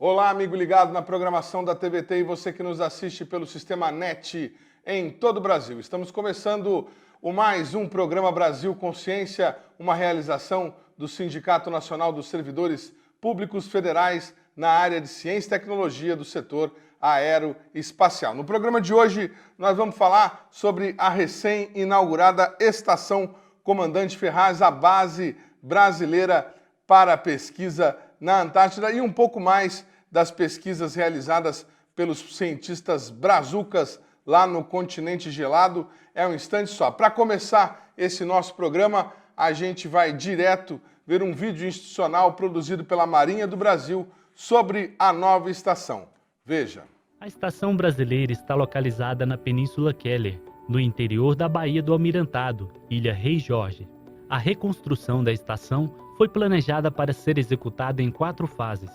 Olá, amigo ligado na programação da TVT e você que nos assiste pelo Sistema NET em todo o Brasil. Estamos começando mais um programa Brasil Consciência, uma realização do Sindicato Nacional dos Servidores Públicos Federais na área de Ciência e Tecnologia do setor aeroespacial. No programa de hoje, nós vamos falar sobre a recém-inaugurada Estação Comandante Ferraz, a base brasileira para a pesquisa na Antártida e um pouco mais das pesquisas realizadas pelos cientistas brazucas lá no continente gelado. É um instante só. Para começar esse nosso programa, a gente vai direto ver um vídeo institucional produzido pela Marinha do Brasil sobre a nova estação. Veja. A estação brasileira está localizada na Península Keller, no interior da Baía do Almirantado, Ilha Rei Jorge. A reconstrução da estação foi planejada para ser executada em 4 fases.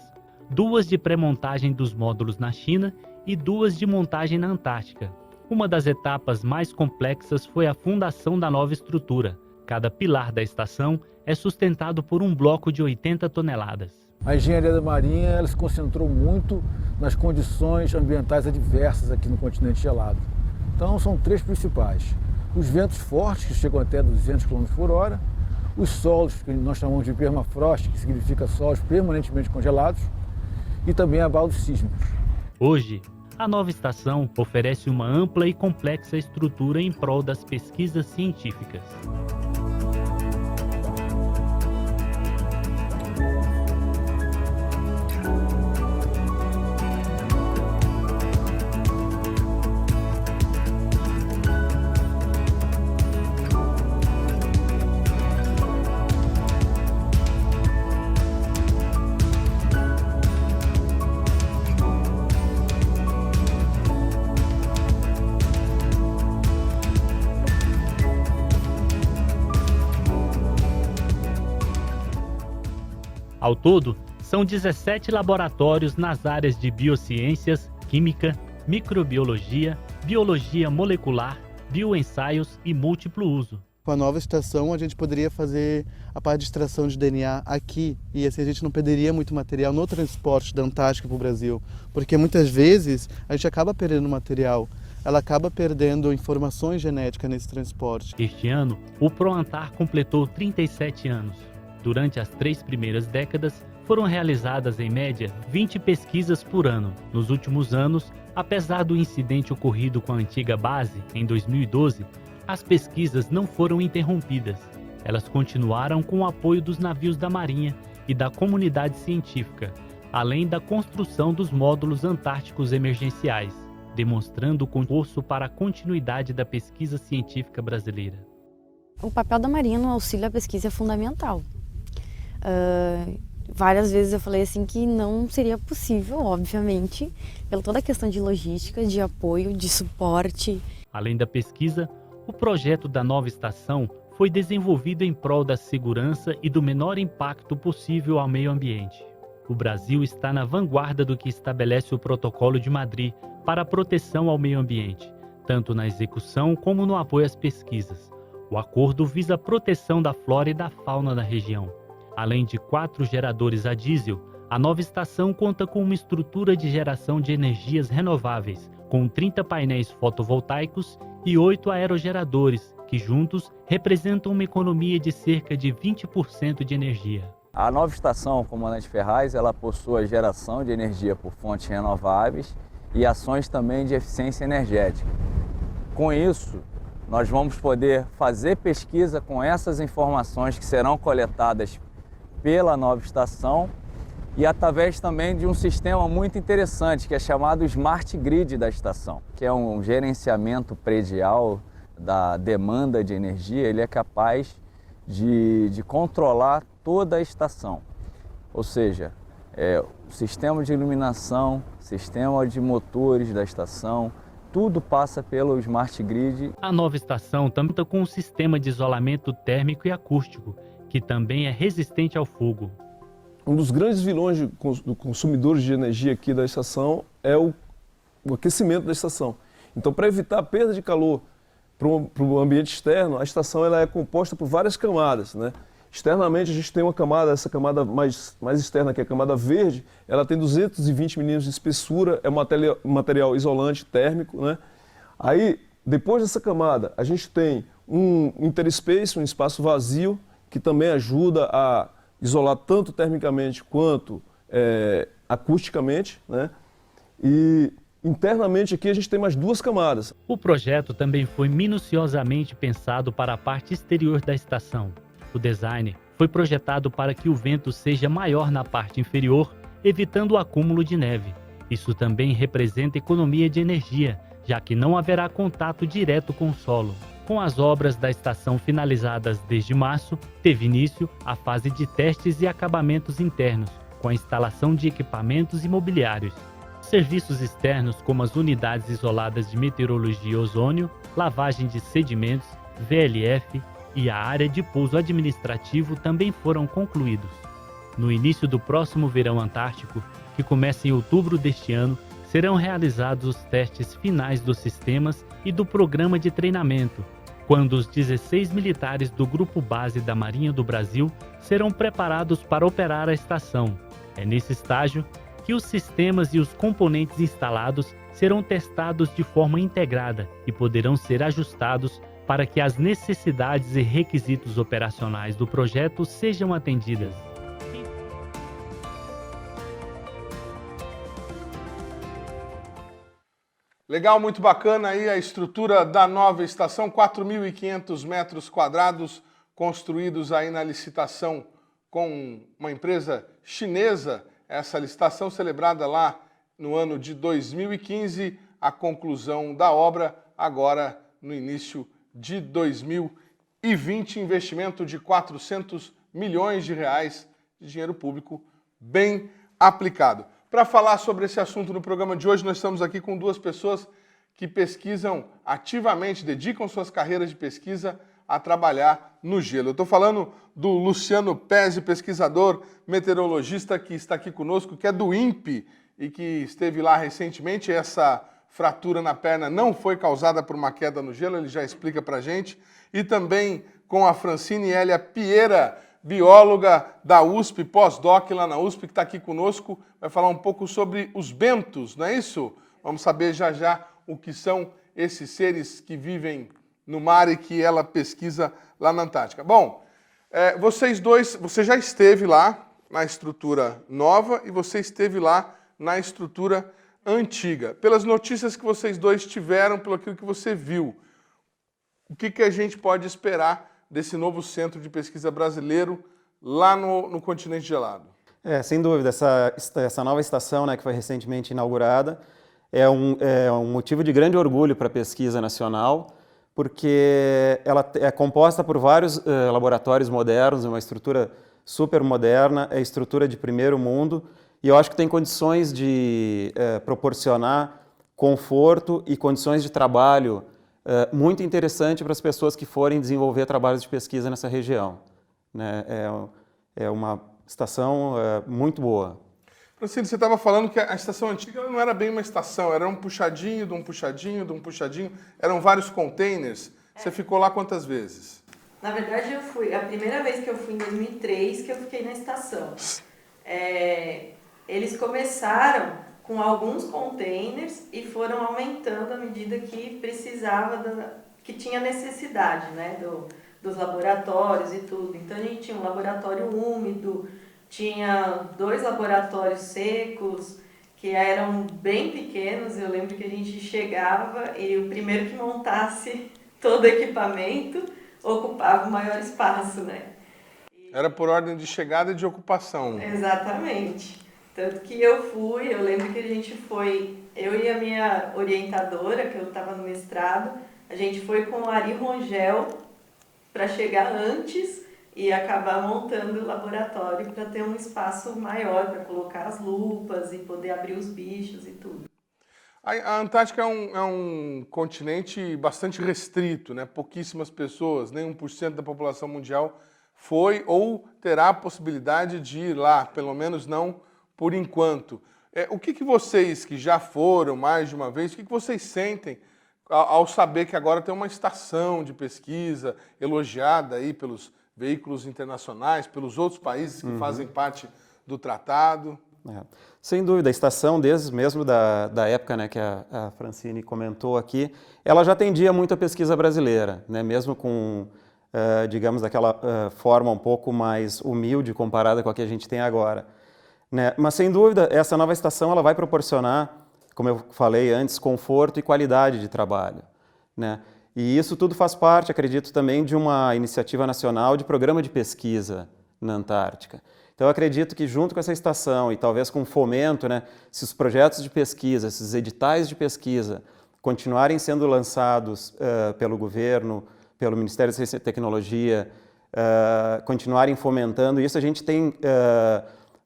2 de pré-montagem dos módulos na China e 2 de montagem na Antártica. Uma das etapas mais complexas foi a fundação da nova estrutura. Cada pilar da estação é sustentado por um bloco de 80 toneladas. A engenharia da Marinha ela se concentrou muito nas condições ambientais adversas aqui no continente gelado. Então são 3 principais. Os ventos fortes, que chegam até 200 km por hora, os solos, que nós chamamos de permafrost, que significa solos permanentemente congelados, e também abalos sísmicos. Hoje, a nova estação oferece uma ampla e complexa estrutura em prol das pesquisas científicas. Ao todo, são 17 laboratórios nas áreas de biociências, química, microbiologia, biologia molecular, bioensaios e múltiplo uso. Com a nova estação, a gente poderia fazer a parte de extração de DNA aqui e assim a gente não perderia muito material no transporte da Antártica para o Brasil, porque muitas vezes a gente acaba perdendo material, ela acaba perdendo informações genéticas nesse transporte. Este ano, o ProAntar completou 37 anos. Durante as 3 primeiras décadas, foram realizadas em média 20 pesquisas por ano. Nos últimos anos, apesar do incidente ocorrido com a antiga base, em 2012, as pesquisas não foram interrompidas. Elas continuaram com o apoio dos navios da Marinha e da comunidade científica, além da construção dos módulos antárticos emergenciais, demonstrando o concurso para a continuidade da pesquisa científica brasileira. O papel da Marinha no auxílio à pesquisa é fundamental. Várias vezes eu falei assim que não seria possível, obviamente, pela toda a questão de logística, de apoio, de suporte. Além da pesquisa, o projeto da nova estação foi desenvolvido em prol da segurança e do menor impacto possível ao meio ambiente. O Brasil está na vanguarda do que estabelece o Protocolo de Madrid para a proteção ao meio ambiente, tanto na execução como no apoio às pesquisas. O acordo visa a proteção da flora e da fauna da região. Além de 4 geradores a diesel, a nova estação conta com uma estrutura de geração de energias renováveis, com 30 painéis fotovoltaicos e 8 aerogeradores, que juntos representam uma economia de cerca de 20% de energia. A nova estação Comandante Ferraz, ela possui a geração de energia por fontes renováveis e ações também de eficiência energética. Com isso, nós vamos poder fazer pesquisa com essas informações que serão coletadas pela nova estação e através também de um sistema muito interessante que é chamado Smart Grid da estação, que é um gerenciamento predial da demanda de energia. Ele é capaz de controlar toda a estação, ou seja, o sistema de iluminação, sistema de motores da estação, tudo passa pelo Smart Grid. A nova estação também conta com um sistema de isolamento térmico e acústico, que também é resistente ao fogo. Um dos grandes vilões do consumidores de energia aqui da estação é o aquecimento da estação. Então, para evitar a perda de calor para o ambiente externo, a estação ela é composta por várias camadas, né? Externamente a gente tem uma camada, essa camada mais externa, que é a camada verde, ela tem 220 milímetros de espessura, é um material isolante térmico, né? Aí, depois dessa camada, a gente tem um interspace, um espaço vazio, que também ajuda a isolar tanto termicamente quanto acusticamente, né? E internamente aqui a gente tem mais 2 camadas. O projeto também foi minuciosamente pensado para a parte exterior da estação. O design foi projetado para que o vento seja maior na parte inferior, evitando o acúmulo de neve. Isso também representa economia de energia, já que não haverá contato direto com o solo. Com as obras da estação finalizadas desde março, teve início a fase de testes e acabamentos internos, com a instalação de equipamentos imobiliários. Serviços externos, como as unidades isoladas de meteorologia e ozônio, lavagem de sedimentos, VLF e a área de pouso administrativo também foram concluídos. No início do próximo verão antártico, que começa em outubro deste ano, serão realizados os testes finais dos sistemas e do programa de treinamento, quando os 16 militares do Grupo Base da Marinha do Brasil serão preparados para operar a estação. É nesse estágio que os sistemas e os componentes instalados serão testados de forma integrada e poderão ser ajustados para que as necessidades e requisitos operacionais do projeto sejam atendidas. Legal, muito bacana aí a estrutura da nova estação, 4.500 metros quadrados construídos aí na licitação com uma empresa chinesa. Essa licitação celebrada lá no ano de 2015, a conclusão da obra agora no início de 2020, investimento de 400 milhões de reais de dinheiro público bem aplicado. Para falar sobre esse assunto no programa de hoje, nós estamos aqui com 2 pessoas que pesquisam ativamente, dedicam suas carreiras de pesquisa a trabalhar no gelo. Eu estou falando do Luciano Pezzi, pesquisador, meteorologista, que está aqui conosco, que é do INPE e que esteve lá recentemente. Essa fratura na perna não foi causada por uma queda no gelo, ele já explica para a gente. E também com a Francine Hélia Pieira, bióloga da USP, pós-doc lá na USP, que está aqui conosco, vai falar um pouco sobre os bentos, não é isso? Vamos saber já já o que são esses seres que vivem no mar e que ela pesquisa lá na Antártica. Bom, vocês dois, você já esteve lá na estrutura nova e você esteve lá na estrutura antiga. Pelas notícias que vocês dois tiveram, pelo aquilo que você viu, o que a gente pode esperar desse novo centro de pesquisa brasileiro lá no continente gelado? Sem dúvida, essa nova estação, né, que foi recentemente inaugurada, é um motivo de grande orgulho para a pesquisa nacional, porque ela é composta por vários laboratórios modernos, uma estrutura super moderna, é estrutura de primeiro mundo, e eu acho que tem condições de proporcionar conforto e condições de trabalho muito interessante para as pessoas que forem desenvolver trabalhos de pesquisa nessa região, né? É uma estação muito boa. Francine, você estava falando que a estação antiga não era bem uma estação, era um puxadinho, de um puxadinho, de um puxadinho, eram vários containers. Você ficou lá quantas vezes? Na verdade, a primeira vez que eu fui em 2003, que eu fiquei na estação. Eles começaram com alguns containers e foram aumentando à medida que que tinha necessidade, né, dos laboratórios e tudo. Então a gente tinha um laboratório úmido, tinha 2 laboratórios secos, que eram bem pequenos. Eu lembro que a gente chegava e o primeiro que montasse todo o equipamento ocupava o maior espaço, né? Era por ordem de chegada e de ocupação. Exatamente. Tanto que eu lembro que a gente foi, eu e a minha orientadora, que eu estava no mestrado, a gente foi com o Ari Rongel para chegar antes e acabar montando o laboratório para ter um espaço maior para colocar as lupas e poder abrir os bichos e tudo. A Antártica é um continente bastante restrito, né? Pouquíssimas pessoas, nem 1% da população mundial foi ou terá a possibilidade de ir lá, pelo menos não por enquanto. O que vocês que já foram mais de uma vez, o que vocês sentem ao saber que agora tem uma estação de pesquisa elogiada aí pelos veículos internacionais, pelos outros países que fazem parte do tratado. Sem dúvida, a estação, desde mesmo da época, né, que a Francine comentou aqui, ela já atendia muito a pesquisa brasileira, né, mesmo com, digamos, daquela forma um pouco mais humilde comparada com a que a gente tem agora. Né? Mas, sem dúvida, essa nova estação ela vai proporcionar, como eu falei antes, conforto e qualidade de trabalho. Né? E isso tudo faz parte, acredito, também de uma iniciativa nacional de programa de pesquisa na Antártica. Então, eu acredito que junto com essa estação e talvez com fomento, né, se os projetos de pesquisa, esses editais de pesquisa continuarem sendo lançados pelo governo, pelo Ministério da Ciência e Tecnologia, continuarem fomentando isso, a gente tem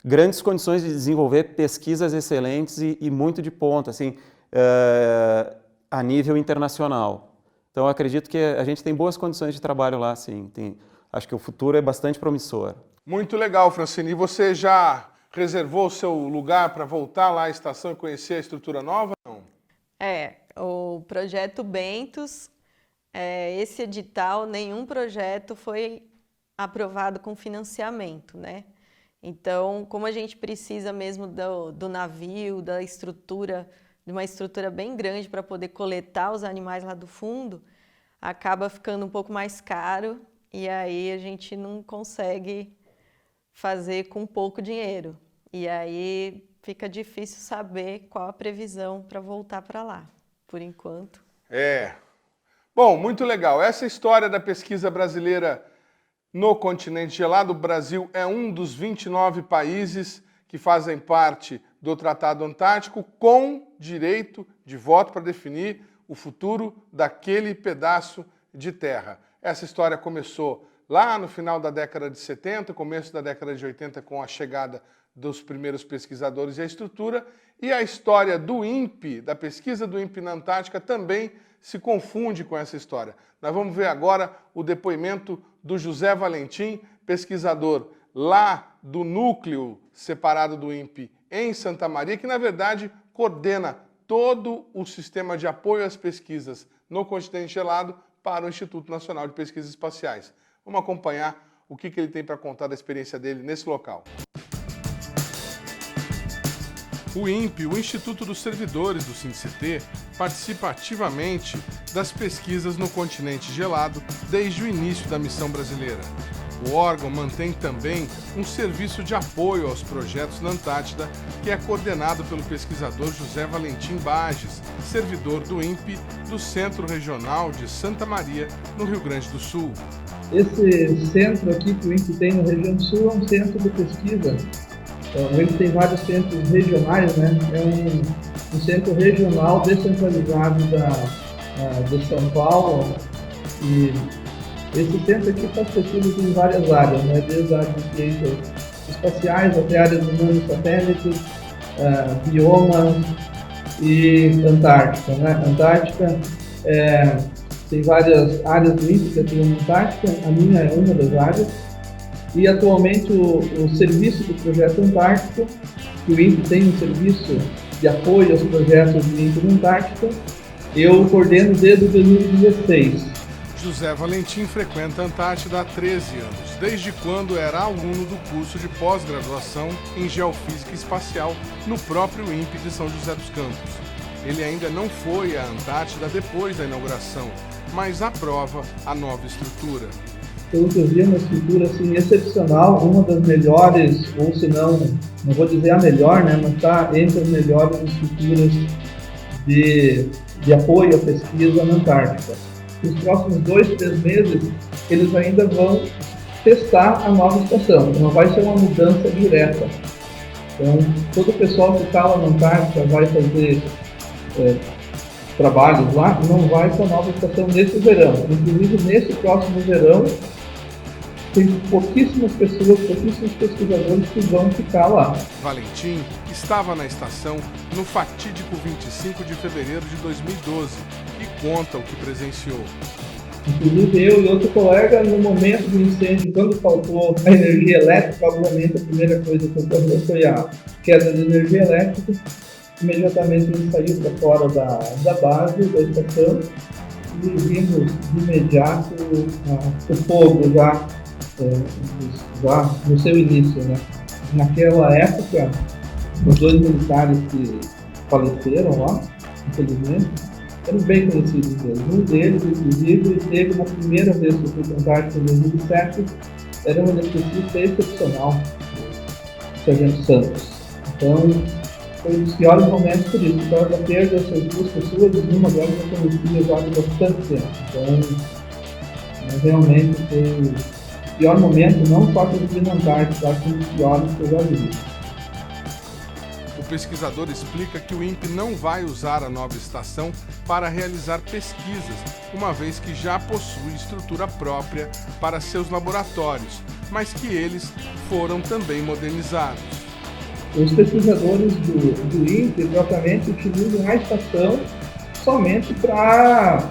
grandes condições de desenvolver pesquisas excelentes e muito de ponta, assim, a nível internacional. Então, eu acredito que a gente tem boas condições de trabalho lá, sim. Acho que o futuro é bastante promissor. Muito legal, Francine. E você já reservou o seu lugar para voltar lá à estação e conhecer a estrutura nova? Não? O projeto Bentos, esse edital, nenhum projeto foi aprovado com financiamento, né? Então, como a gente precisa mesmo do navio, da estrutura, de uma estrutura bem grande para poder coletar os animais lá do fundo, acaba ficando um pouco mais caro e aí a gente não consegue fazer com pouco dinheiro. E aí fica difícil saber qual a previsão para voltar para lá, por enquanto. Bom, muito legal. Essa história da pesquisa brasileira no continente gelado, o Brasil é um dos 29 países que fazem parte do Tratado Antártico com direito de voto para definir o futuro daquele pedaço de terra. Essa história começou lá no final da década de 70, começo da década de 80, com a chegada dos primeiros pesquisadores e a estrutura, e a história do INPE, da pesquisa do INPE na Antártica, também se confunde com essa história. Nós vamos ver agora o depoimento do José Valentim, pesquisador lá do núcleo separado do INPE em Santa Maria, que na verdade coordena todo o sistema de apoio às pesquisas no continente gelado para o Instituto Nacional de Pesquisas Espaciais. Vamos acompanhar o que ele tem para contar da experiência dele nesse local. O INPE, o Instituto dos Servidores do SINCT, participa ativamente das pesquisas no continente gelado desde o início da missão brasileira. O órgão mantém também um serviço de apoio aos projetos na Antártida, que é coordenado pelo pesquisador José Valentim Bages, servidor do INPE do Centro Regional de Santa Maria, no Rio Grande do Sul. Esse centro aqui que o INPE tem na região do Sul é um centro de pesquisa. O INPE tem vários centros regionais, né? É um centro regional descentralizado de São Paulo. E esse centro aqui faz pesquisas em várias áreas, né? Desde áreas de ciências espaciais até áreas de satélites, biomas e Antártica, né? Antártica tem várias áreas do INPE que atuam na Antártica, a minha é uma das áreas. E atualmente o serviço do projeto Antártico, que o INPE tem um serviço de apoio aos projetos do INPE na Antártica, eu coordeno desde 2016. José Valentim frequenta a Antártida há 13 anos, desde quando era aluno do curso de pós-graduação em Geofísica Espacial no próprio INPE de São José dos Campos. Ele ainda não foi à Antártida depois da inauguração, mas aprova a nova estrutura. Pelo que eu vi, é uma estrutura assim, excepcional, uma das melhores, ou se não vou dizer a melhor, né, mas está entre as melhores estruturas de apoio à pesquisa na Antártica. Nos próximos 2-3 meses, eles ainda vão testar a nova estação, não vai ser uma mudança direta. Então, todo o pessoal que está lá na Antártica vai fazer trabalhos lá, não vai para a nova estação nesse verão. Inclusive, nesse próximo verão, tem pouquíssimas pessoas, pouquíssimos pesquisadores que vão ficar lá. Valentim estava na estação no fatídico 25 de fevereiro de 2012 e conta o que presenciou. Inclusive eu e outro colega, no momento do incêndio, quando faltou a energia elétrica, obviamente a primeira coisa que ocorreu foi a queda de energia elétrica. Imediatamente a gente saiu para fora da base, da estação, e vimos de imediato o fogo já lá no seu início, né? Naquela época, os 2 militares que faleceram lá, infelizmente, eram bem conhecidos deles. Um deles, inclusive, teve na primeira vez que eu fui para a Antártica em 2007, era um eletricista excepcional, o Sargento Santos. Então, foi um dos piores momentos por isso. Por causa da perda dessas 2 pessoas, uma delas eu conhecia já há bastante tempo. Então, realmente foi o pior momento, não só que eu vi na Antártica, acho que um dos piores que eu já vi. O pesquisador explica que o INPE não vai usar a nova estação para realizar pesquisas, uma vez que já possui estrutura própria para seus laboratórios, mas que eles foram também modernizados. Os pesquisadores do INPE propriamente utilizam a estação somente para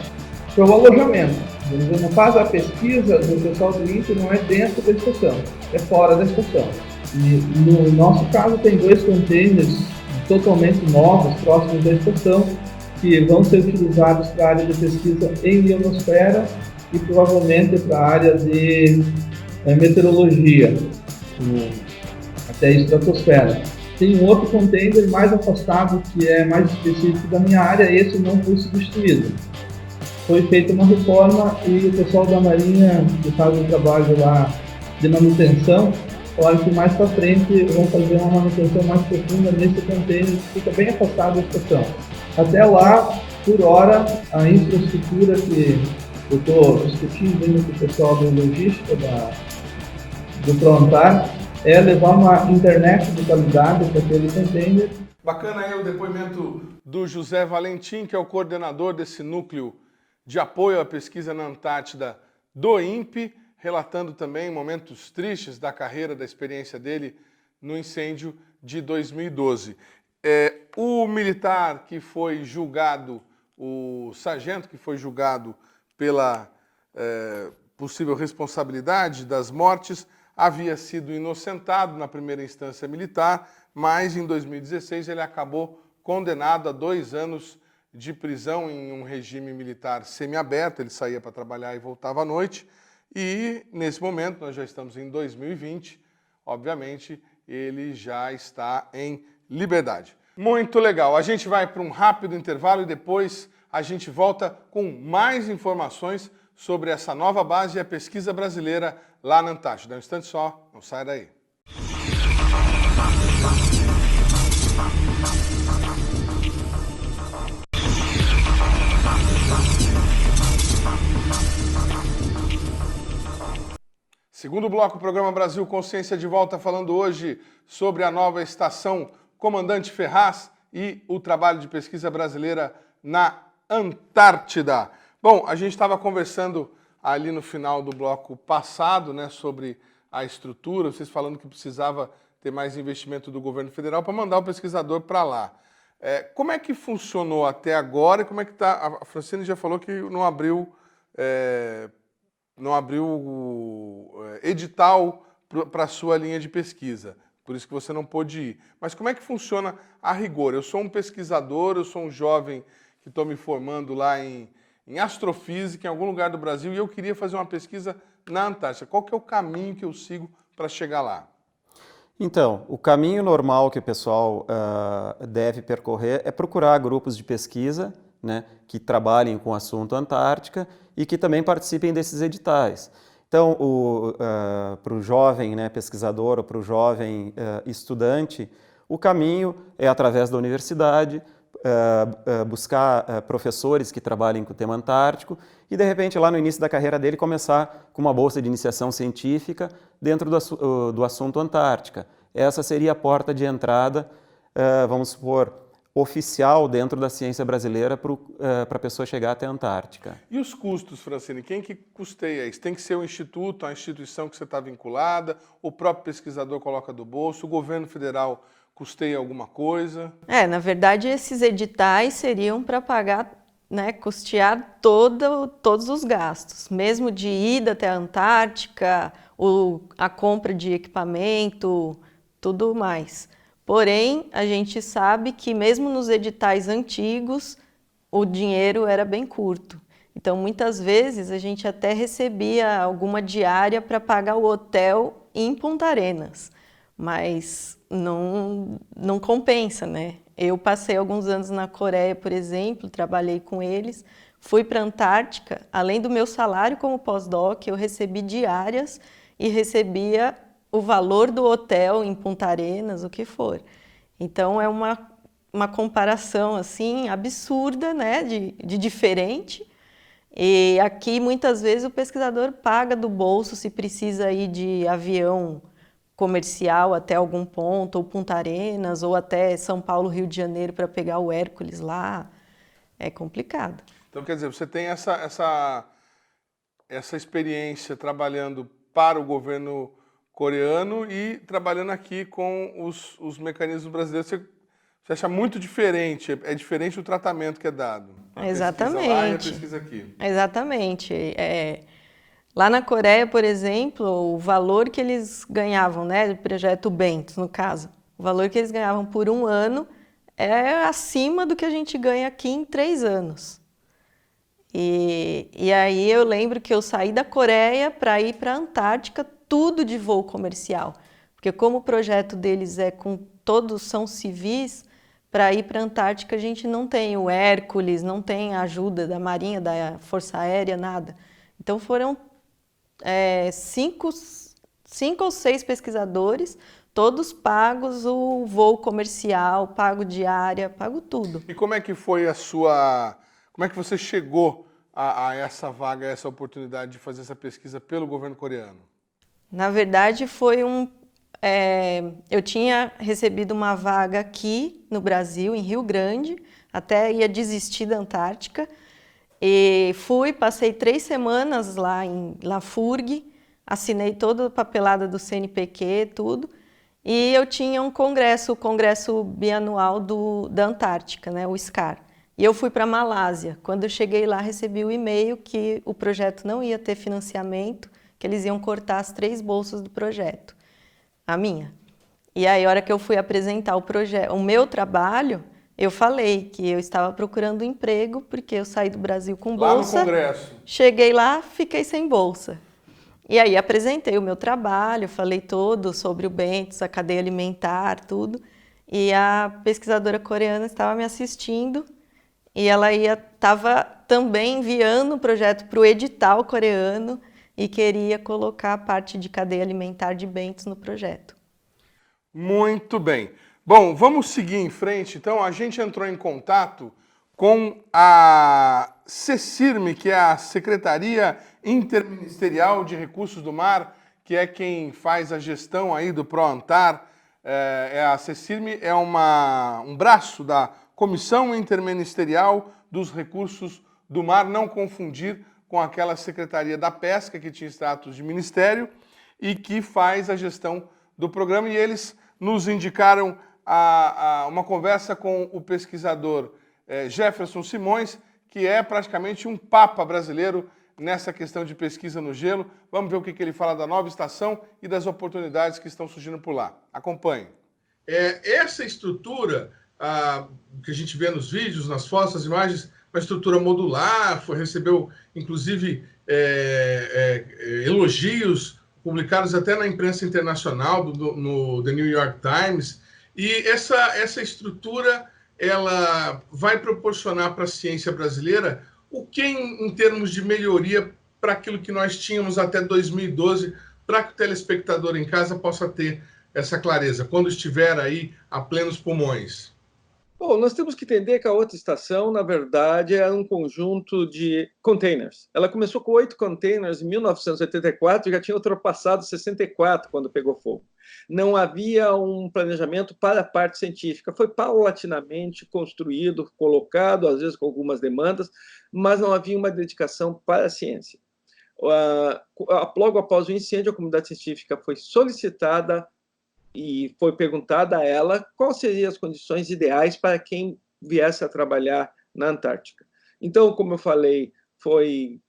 o alojamento. Não faz a pesquisa do pessoal do INPE, não é dentro da estação, é fora da estação. E no nosso caso tem 2 containers totalmente novos, próximos da estação, que vão ser utilizados para a área de pesquisa em ionosfera e provavelmente para a área de meteorologia, até a estratosfera. Tem um outro container mais afastado, que é mais específico da minha área, esse não foi substituído. Foi feita uma reforma e o pessoal da Marinha, que faz um trabalho lá de manutenção, falaram que mais para frente vão fazer uma manutenção mais profunda nesse container que fica bem afastado da estação. Até lá, por hora, a infraestrutura que eu estou discutindo com o pessoal da logística do Proantar é levar uma internet de qualidade para aquele container. Bacana aí o depoimento do José Valentim, que é o coordenador desse núcleo de apoio à pesquisa na Antártida do INPE, relatando também momentos tristes da carreira, da experiência dele no incêndio de 2012. O militar que foi julgado, o sargento que foi julgado pela possível responsabilidade das mortes, havia sido inocentado na primeira instância militar, mas em 2016 ele acabou condenado a 2 anos de prisão em um regime militar semiaberto. Ele saía para trabalhar e voltava à noite. E, nesse momento, nós já estamos em 2020, obviamente, ele já está em liberdade. Muito legal. A gente vai para um rápido intervalo e depois a gente volta com mais informações sobre essa nova base e a pesquisa brasileira lá na Antártida. Um instante só, não sai daí. Segundo bloco, o programa Brasil Consciência de volta, falando hoje sobre a nova estação Comandante Ferraz e o trabalho de pesquisa brasileira na Antártida. Bom, a gente estava conversando ali no final do bloco passado, né, sobre a estrutura, vocês falando que precisava ter mais investimento do governo federal para mandar o pesquisador para lá. Como é que funcionou até agora e como é que está? A Francine já falou que não abriu edital para a sua linha de pesquisa, por isso que você não pôde ir. Mas como é que funciona a rigor? Eu sou um pesquisador, eu sou um jovem que estou me formando lá em astrofísica, em algum lugar do Brasil, e eu queria fazer uma pesquisa na Antártida. Qual que é o caminho que eu sigo para chegar lá? Então, o caminho normal que o pessoal deve percorrer é procurar grupos de pesquisa, né, que trabalhem com o assunto Antártica e que também participem desses editais. Então, para o jovem, né, pesquisador ou para o jovem estudante, o caminho é através da universidade, buscar professores que trabalhem com o tema antártico e, de repente, lá no início da carreira dele, começar com uma bolsa de iniciação científica dentro do assunto Antártica. Essa seria a porta de entrada, vamos supor, oficial dentro da ciência brasileira para a pessoa chegar até a Antártica. E os custos, Francine? Quem que custeia isso? Tem que ser o instituto, a instituição que você está vinculada, o próprio pesquisador coloca do bolso, o governo federal custeia alguma coisa? Na verdade, esses editais seriam para pagar, né, custear todos os gastos, mesmo de ida até a Antártica, a compra de equipamento, tudo mais. Porém, a gente sabe que mesmo nos editais antigos, o dinheiro era bem curto. Então, muitas vezes, a gente até recebia alguma diária para pagar o hotel em Punta Arenas, mas não compensa, né? Eu passei alguns anos na Coreia, por exemplo, trabalhei com eles, fui para a Antártica, além do meu salário como pós-doc, eu recebi diárias e recebia o valor do hotel em Punta Arenas, o que for. Então, é uma comparação assim absurda, né, de diferente. E aqui, muitas vezes, o pesquisador paga do bolso se precisa ir de avião comercial até algum ponto, ou Punta Arenas, ou até São Paulo, Rio de Janeiro, para pegar o Hércules lá. É complicado. Então, quer dizer, você tem essa experiência trabalhando para o governo coreano e trabalhando aqui com os mecanismos brasileiros. Você acha muito diferente, é diferente o tratamento que é dado? Exatamente. Pesquisa lá e a pesquisa aqui. Exatamente. Lá na Coreia, por exemplo, o valor que eles ganhavam, né, do projeto Bentos, no caso, o valor que eles ganhavam por um ano é acima do que a gente ganha aqui em 3 anos. E aí eu lembro que eu saí da Coreia para ir para a Antártica, tudo de voo comercial. Porque como o projeto deles todos são civis, para ir para a Antártica a gente não tem o Hércules, não tem a ajuda da Marinha, da Força Aérea, nada. Então foram 5 ou 6 pesquisadores, todos pagos o voo comercial, pago diária, pago tudo. E como é que foi como é que você chegou a essa vaga, a essa oportunidade de fazer essa pesquisa pelo governo coreano? Na verdade, eu tinha recebido uma vaga aqui no Brasil, em Rio Grande, até ia desistir da Antártica, e passei 3 semanas lá em Lafurg, assinei toda a papelada do CNPq, tudo, e eu tinha um congresso, o congresso bianual da Antártica, né, o SCAR. E eu fui para a Malásia. Quando eu cheguei lá, recebi o e-mail que o projeto não ia ter financiamento, que eles iam cortar as 3 bolsas do projeto, a minha. E aí, a hora que eu fui apresentar o meu trabalho, eu falei que eu estava procurando emprego, porque eu saí do Brasil com bolsa. Lá no congresso. Cheguei lá, fiquei sem bolsa. E aí apresentei o meu trabalho, falei todo sobre o Bentos, a cadeia alimentar, tudo. E a pesquisadora coreana estava me assistindo e ela estava também enviando o projeto para o edital coreano e queria colocar a parte de cadeia alimentar de Bentos no projeto. Muito bem. Bom, vamos seguir em frente. Então, a gente entrou em contato com a CECIRM, que é a Secretaria Interministerial de Recursos do Mar, que é quem faz a gestão aí do ProAntar. A CECIRM é um braço da Comissão Interministerial dos Recursos do Mar, não confundir com aquela Secretaria da Pesca, que tinha status de ministério, e que faz a gestão do programa. E eles nos indicaram uma conversa com o pesquisador Jefferson Simões, que é praticamente um papa brasileiro nessa questão de pesquisa no gelo. Vamos ver o que ele fala da nova estação e das oportunidades que estão surgindo por lá. Acompanhe. Essa estrutura que a gente vê nos vídeos, nas fotos, nas imagens, uma estrutura modular, recebeu inclusive elogios publicados até na imprensa internacional, no The New York Times. E essa estrutura ela vai proporcionar para a ciência brasileira o que em termos de melhoria para aquilo que nós tínhamos até 2012, para que o telespectador em casa possa ter essa clareza, quando estiver aí a plenos pulmões? Bom, nós temos que entender que a outra estação, na verdade, é um conjunto de containers. Ela começou com 8 containers em 1984 e já tinha ultrapassado 64 quando pegou fogo. Não havia um planejamento para a parte científica. Foi paulatinamente construído, colocado, às vezes com algumas demandas, mas não havia uma dedicação para a ciência. Logo após o incêndio, a comunidade científica foi solicitada e foi perguntada a ela quais seriam as condições ideais para quem viesse a trabalhar na Antártica. Então, como eu falei, foi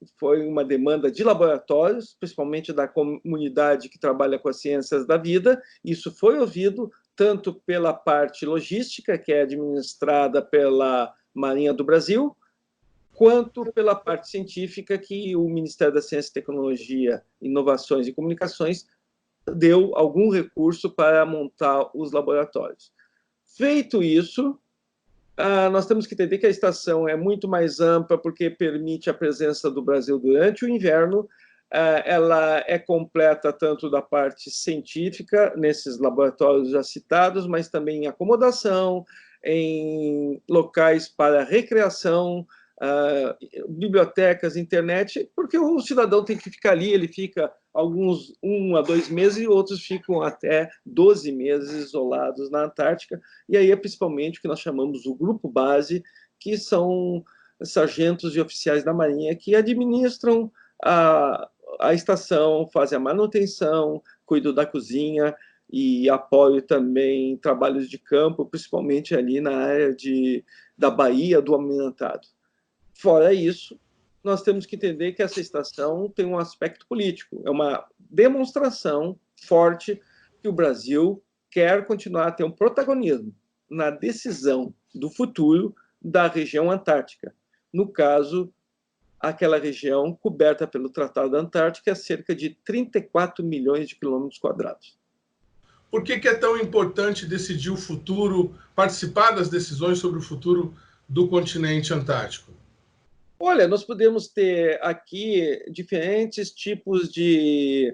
uma demanda de laboratórios, principalmente da comunidade que trabalha com as ciências da vida. Isso foi ouvido tanto pela parte logística, que é administrada pela Marinha do Brasil, quanto pela parte científica que o Ministério da Ciência, Tecnologia, Inovações e Comunicações deu algum recurso para montar os laboratórios. Feito isso, nós temos que entender que a estação é muito mais ampla porque permite a presença do Brasil durante o inverno. Ela é completa tanto da parte científica, nesses laboratórios já citados, mas também em acomodação, em locais para recreação, bibliotecas, internet, porque o cidadão tem que ficar ali, ele fica 1 a 2 meses e outros ficam até 12 meses isolados na Antártica, e aí é principalmente o que nós chamamos o grupo base, que são sargentos e oficiais da Marinha que administram a estação, fazem a manutenção, cuidam da cozinha e apoio também trabalhos de campo, principalmente ali na área da Baía do Almirantado. Fora isso, nós temos que entender que essa estação tem um aspecto político, é uma demonstração forte que o Brasil quer continuar a ter um protagonismo na decisão do futuro da região antártica. No caso, aquela região coberta pelo Tratado da Antártica é cerca de 34 milhões de quilômetros quadrados. Por que é tão importante decidir o futuro, participar das decisões sobre o futuro do continente antártico? Olha, nós podemos ter aqui diferentes tipos de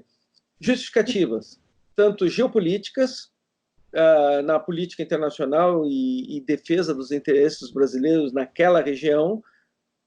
justificativas, tanto geopolíticas, na política internacional e defesa dos interesses brasileiros naquela região,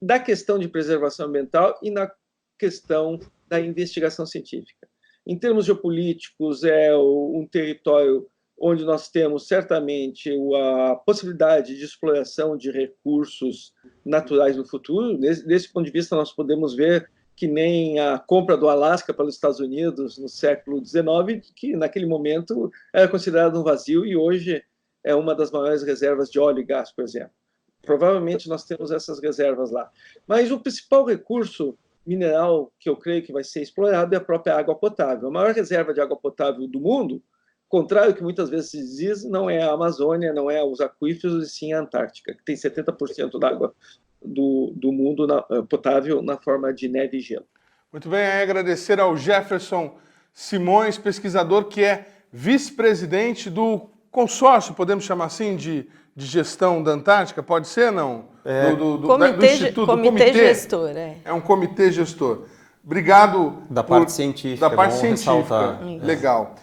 da questão de preservação ambiental e na questão da investigação científica. Em termos geopolíticos, é um território onde nós temos certamente a possibilidade de exploração de recursos naturais no futuro. Desse ponto de vista, nós podemos ver que nem a compra do Alasca pelos Estados Unidos no século XIX, que naquele momento era considerado um vazio e hoje é uma das maiores reservas de óleo e gás, por exemplo. Provavelmente nós temos essas reservas lá. Mas o principal recurso mineral que eu creio que vai ser explorado é a própria água potável. A maior reserva de água potável do mundo, contrário ao que muitas vezes se diz, não é a Amazônia, não é os aquíferos, e sim a Antártica, que tem 70% da água do mundo potável na forma de neve e gelo. Muito bem, agradecer ao Jefferson Simões, pesquisador que é vice-presidente do consórcio, podemos chamar assim, de gestão da Antártica, pode ser, não? Do Instituto, comitê gestor. É um comitê gestor. Obrigado. Da parte científica. Da parte científica. Legal.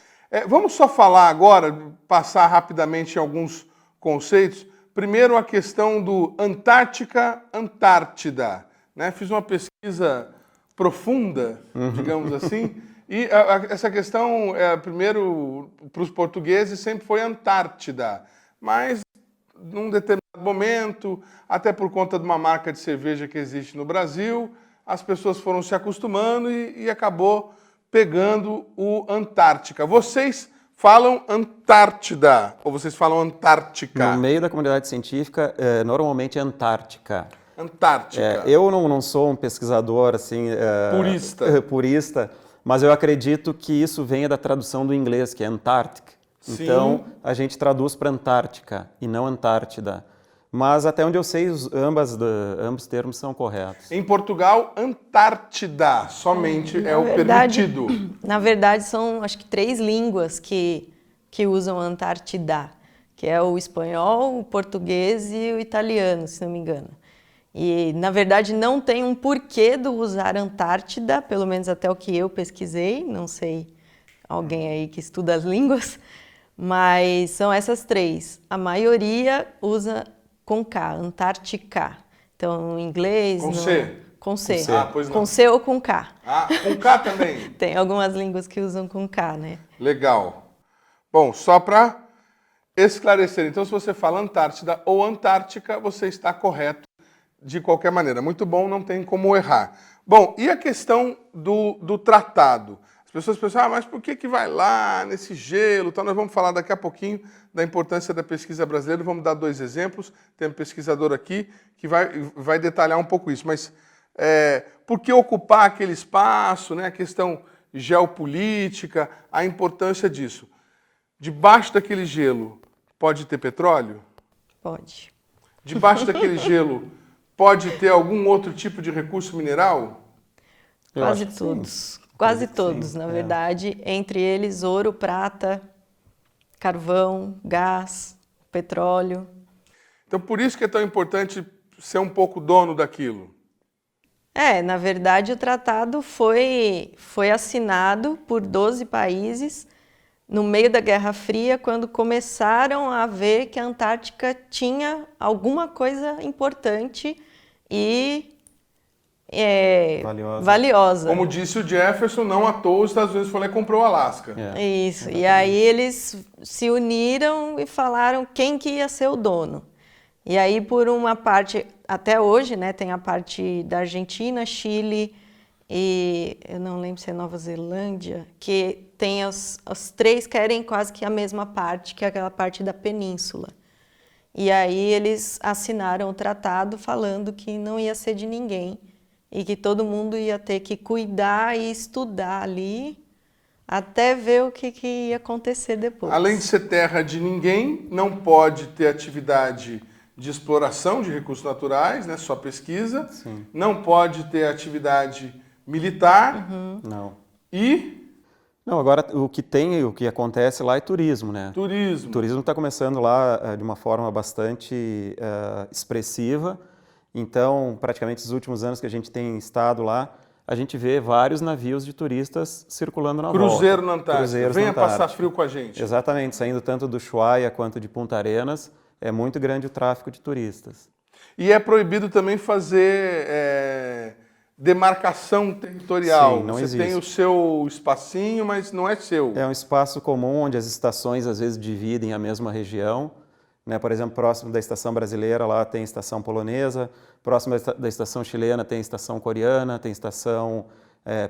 Vamos só falar agora, passar rapidamente em alguns conceitos. Primeiro, a questão do Antártica-Antártida. Né? Fiz uma pesquisa profunda, digamos assim, e essa questão, primeiro, para os portugueses, sempre foi Antártida. Mas, num determinado momento, até por conta de uma marca de cerveja que existe no Brasil, as pessoas foram se acostumando e acabou pegando o Antártica. Vocês falam Antártida ou vocês falam Antártica? No meio da comunidade científica, normalmente é Antártica. Antártica. Eu não sou um pesquisador assim, purista, mas eu acredito que isso venha da tradução do inglês, que é Antarctic. Sim. Então, a gente traduz para Antártica e não Antártida. Mas até onde eu sei, ambos termos são corretos. Em Portugal, Antártida somente permitido. Na verdade, são acho que 3 línguas que usam Antártida, que é o espanhol, o português e o italiano, se não me engano. E, na verdade, não tem um porquê do usar Antártida, pelo menos até o que eu pesquisei, não sei alguém aí que estuda as línguas, mas são essas 3. A maioria usa com K, Antártica. Então, em inglês... Com C? Com C. Pois não. Com C ou com K. Com K também? Tem algumas línguas que usam com K, né? Legal. Bom, só para esclarecer, então se você fala Antártida ou Antártica, você está correto de qualquer maneira. Muito bom, não tem como errar. Bom, e a questão do tratado? As pessoas pensam, mas por que vai lá nesse gelo? Então nós vamos falar daqui a pouquinho da importância da pesquisa brasileira. Vamos dar 2 exemplos. Tem um pesquisador aqui que vai detalhar um pouco isso. Mas por que ocupar aquele espaço, né? A questão geopolítica, a importância disso. Debaixo daquele gelo pode ter petróleo? Pode. Debaixo daquele gelo pode ter algum outro tipo de recurso mineral? Quase todos. Quase todos, na verdade. Entre eles, ouro, prata, carvão, gás, petróleo. Então, por isso que é tão importante ser um pouco dono daquilo. Na verdade, o tratado foi assinado por 12 países no meio da Guerra Fria, quando começaram a ver que a Antártica tinha alguma coisa importante e valiosa. Como disse o Jefferson, não à toa os Estados Unidos foi lá e comprou o Alasca. Isso, e aí eles se uniram e falaram quem que ia ser o dono. E aí, por uma parte, até hoje, né, tem a parte da Argentina, Chile e eu não lembro se é Nova Zelândia, que tem os três querem quase que a mesma parte, que é aquela parte da península. E aí eles assinaram o tratado falando que não ia ser de ninguém e que todo mundo ia ter que cuidar e estudar ali até ver o que ia acontecer depois. Além de ser terra de ninguém, não pode ter atividade de exploração de recursos naturais, né, só pesquisa. Sim. Não pode ter atividade militar. Não. Não, agora o que acontece lá é turismo, né? Turismo. O turismo está começando lá de uma forma bastante expressiva. Então, praticamente nos últimos anos que a gente tem estado lá, a gente vê vários navios de turistas circulando na Cruzeiro volta. na Antártica. Venha passar frio com a gente. Exatamente, saindo tanto do Ushuaia quanto de Punta Arenas. É muito grande o tráfego de turistas. E é proibido também fazer demarcação territorial. Sim, não Você existe. tem o seu espacinho, mas não é seu. É um espaço comum onde as estações às vezes dividem a mesma região. Né? Por exemplo, próximo da estação brasileira lá tem estação polonesa, próximo da estação chilena tem estação coreana, tem estação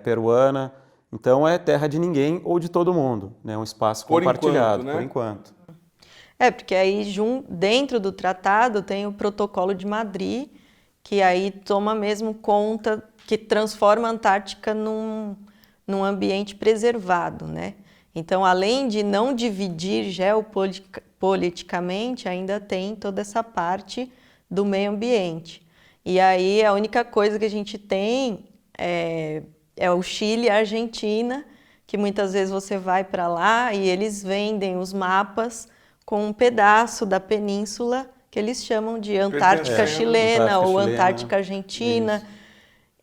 peruana. Então é terra de ninguém ou de todo mundo. É um espaço compartilhado, por enquanto. Porque aí dentro do tratado tem o Protocolo de Madrid, que aí toma mesmo conta, que transforma a Antártica num ambiente preservado, né? Então, além de não dividir geopoliticamente, ainda tem toda essa parte do meio ambiente. E aí a única coisa que a gente tem é o Chile e a Argentina, que muitas vezes você vai para lá e eles vendem os mapas com um pedaço da península que eles chamam de Antártica chilena ou Antártica argentina.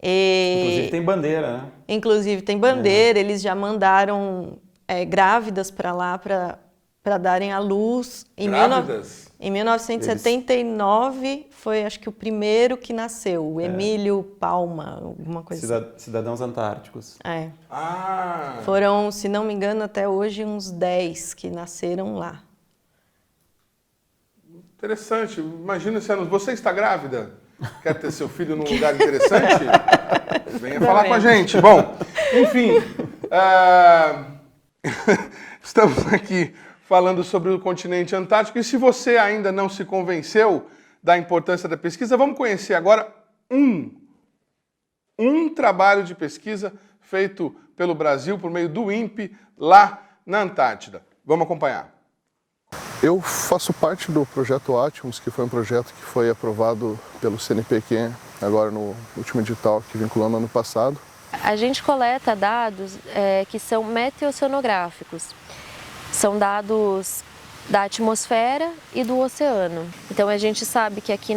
Inclusive tem bandeira, né? Inclusive tem bandeira, eles já mandaram grávidas para lá para darem à luz. Grávidas? Em 1979 foi, acho que, o primeiro que nasceu, o Emílio Palma, alguma coisa assim. Cidadãos antárticos. Foram, se não me engano, até hoje uns 10 que nasceram lá. Interessante. Imagina se você está grávida, quer ter seu filho num lugar interessante? Venha falar com a gente. Bom, enfim, estamos aqui falando sobre o continente antártico e se você ainda não se convenceu da importância da pesquisa, vamos conhecer agora um trabalho de pesquisa feito pelo Brasil por meio do INPE lá na Antártida. Vamos acompanhar. Eu faço parte do projeto Atmos, que foi um projeto que foi aprovado pelo CNPq, agora no último edital que vinculou no ano passado. A gente coleta dados que são meteoceanográficos. São dados da atmosfera e do oceano. Então a gente sabe que aqui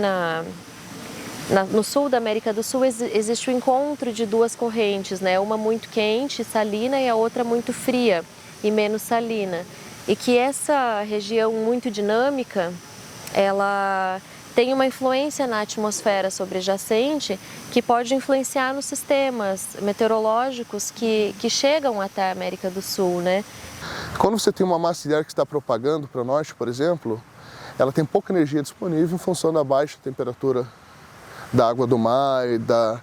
no sul da América do Sul existe o encontro de duas correntes, né? Uma muito quente, salina, e a outra muito fria e menos salina. E que essa região muito dinâmica, ela tem uma influência na atmosfera sobrejacente que pode influenciar nos sistemas meteorológicos que chegam até a América do Sul, né? Quando você tem uma massa de ar que está propagando para o norte, por exemplo, ela tem pouca energia disponível em função da baixa temperatura da água do mar e da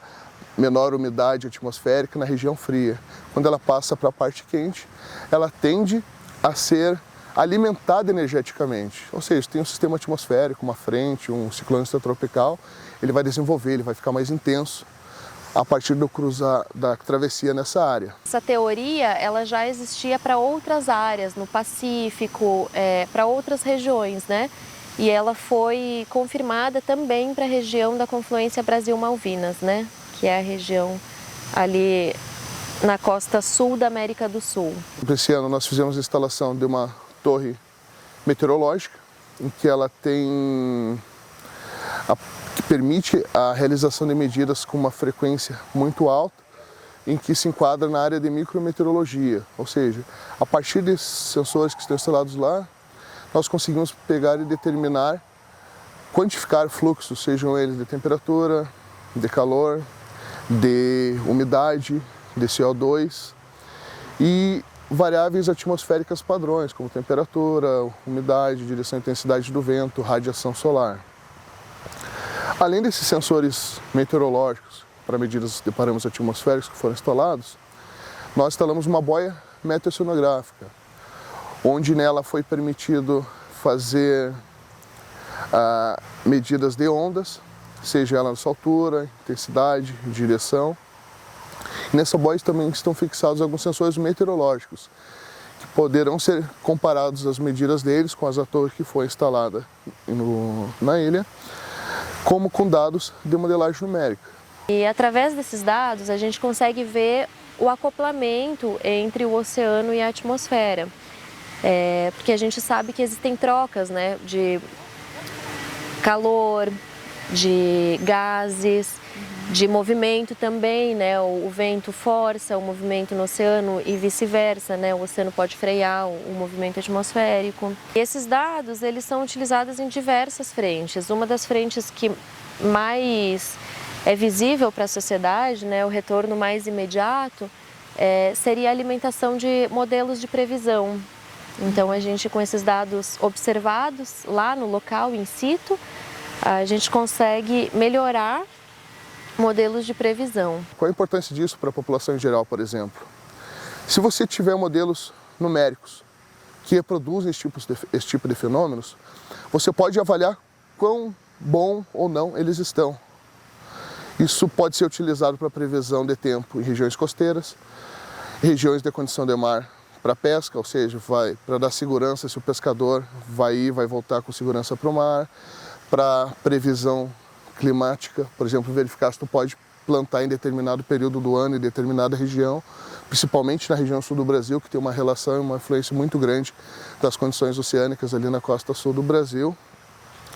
menor umidade atmosférica na região fria. Quando ela passa para a parte quente, ela tende a ser alimentada energeticamente. Ou seja, tem um sistema atmosférico, uma frente, um ciclone extratropical, ele vai desenvolver, ele vai ficar mais intenso a partir da travessia nessa área. Essa teoria ela já existia para outras áreas, no Pacífico, para outras regiões, né? e ela foi confirmada também para a região da confluência Brasil-Malvinas, né? Que é a região ali na costa sul da América do Sul. Esse ano nós fizemos a instalação de uma torre meteorológica, em que ela tem que permite a realização de medidas com uma frequência muito alta, em que se enquadra na área de micrometeorologia, ou seja, a partir desses sensores que estão instalados lá, nós conseguimos pegar e determinar, quantificar fluxos, sejam eles de temperatura, de calor, de umidade, de CO2 e variáveis atmosféricas padrões, como temperatura, umidade, direção e intensidade do vento, radiação solar. Além desses sensores meteorológicos para medidas de parâmetros atmosféricos que foram instalados, nós instalamos uma boia meteoceanográfica, onde nela foi permitido fazer medidas de ondas, seja ela na sua altura, intensidade, direção. E nessa boia também estão fixados alguns sensores meteorológicos, que poderão ser comparados as medidas deles com as da torre que foi instalada na ilha, como com dados de modelagem numérica. E através desses dados a gente consegue ver o acoplamento entre o oceano e a atmosfera. Porque a gente sabe que existem trocas, né, de calor, de gases, de movimento também, né, o vento força o movimento no oceano e vice-versa, né, o oceano pode frear o movimento atmosférico. E esses dados, eles são utilizados em diversas frentes. Uma das frentes que mais é visível para a sociedade, né, o retorno mais imediato, seria a alimentação de modelos de previsão. Então, a gente, com esses dados observados lá no local, in situ, a gente consegue melhorar modelos de previsão. Qual a importância disso para a população em geral, por exemplo? Se você tiver modelos numéricos que reproduzem esse tipo de fenômenos, você pode avaliar quão bom ou não eles estão. Isso pode ser utilizado para previsão de tempo em regiões costeiras, regiões de condição de mar para pesca, ou seja, para dar segurança se o pescador vai voltar com segurança para o mar, para previsão climática, por exemplo, verificar se tu pode plantar em determinado período do ano em determinada região, principalmente na região sul do Brasil, que tem uma relação e uma influência muito grande das condições oceânicas ali na costa sul do Brasil.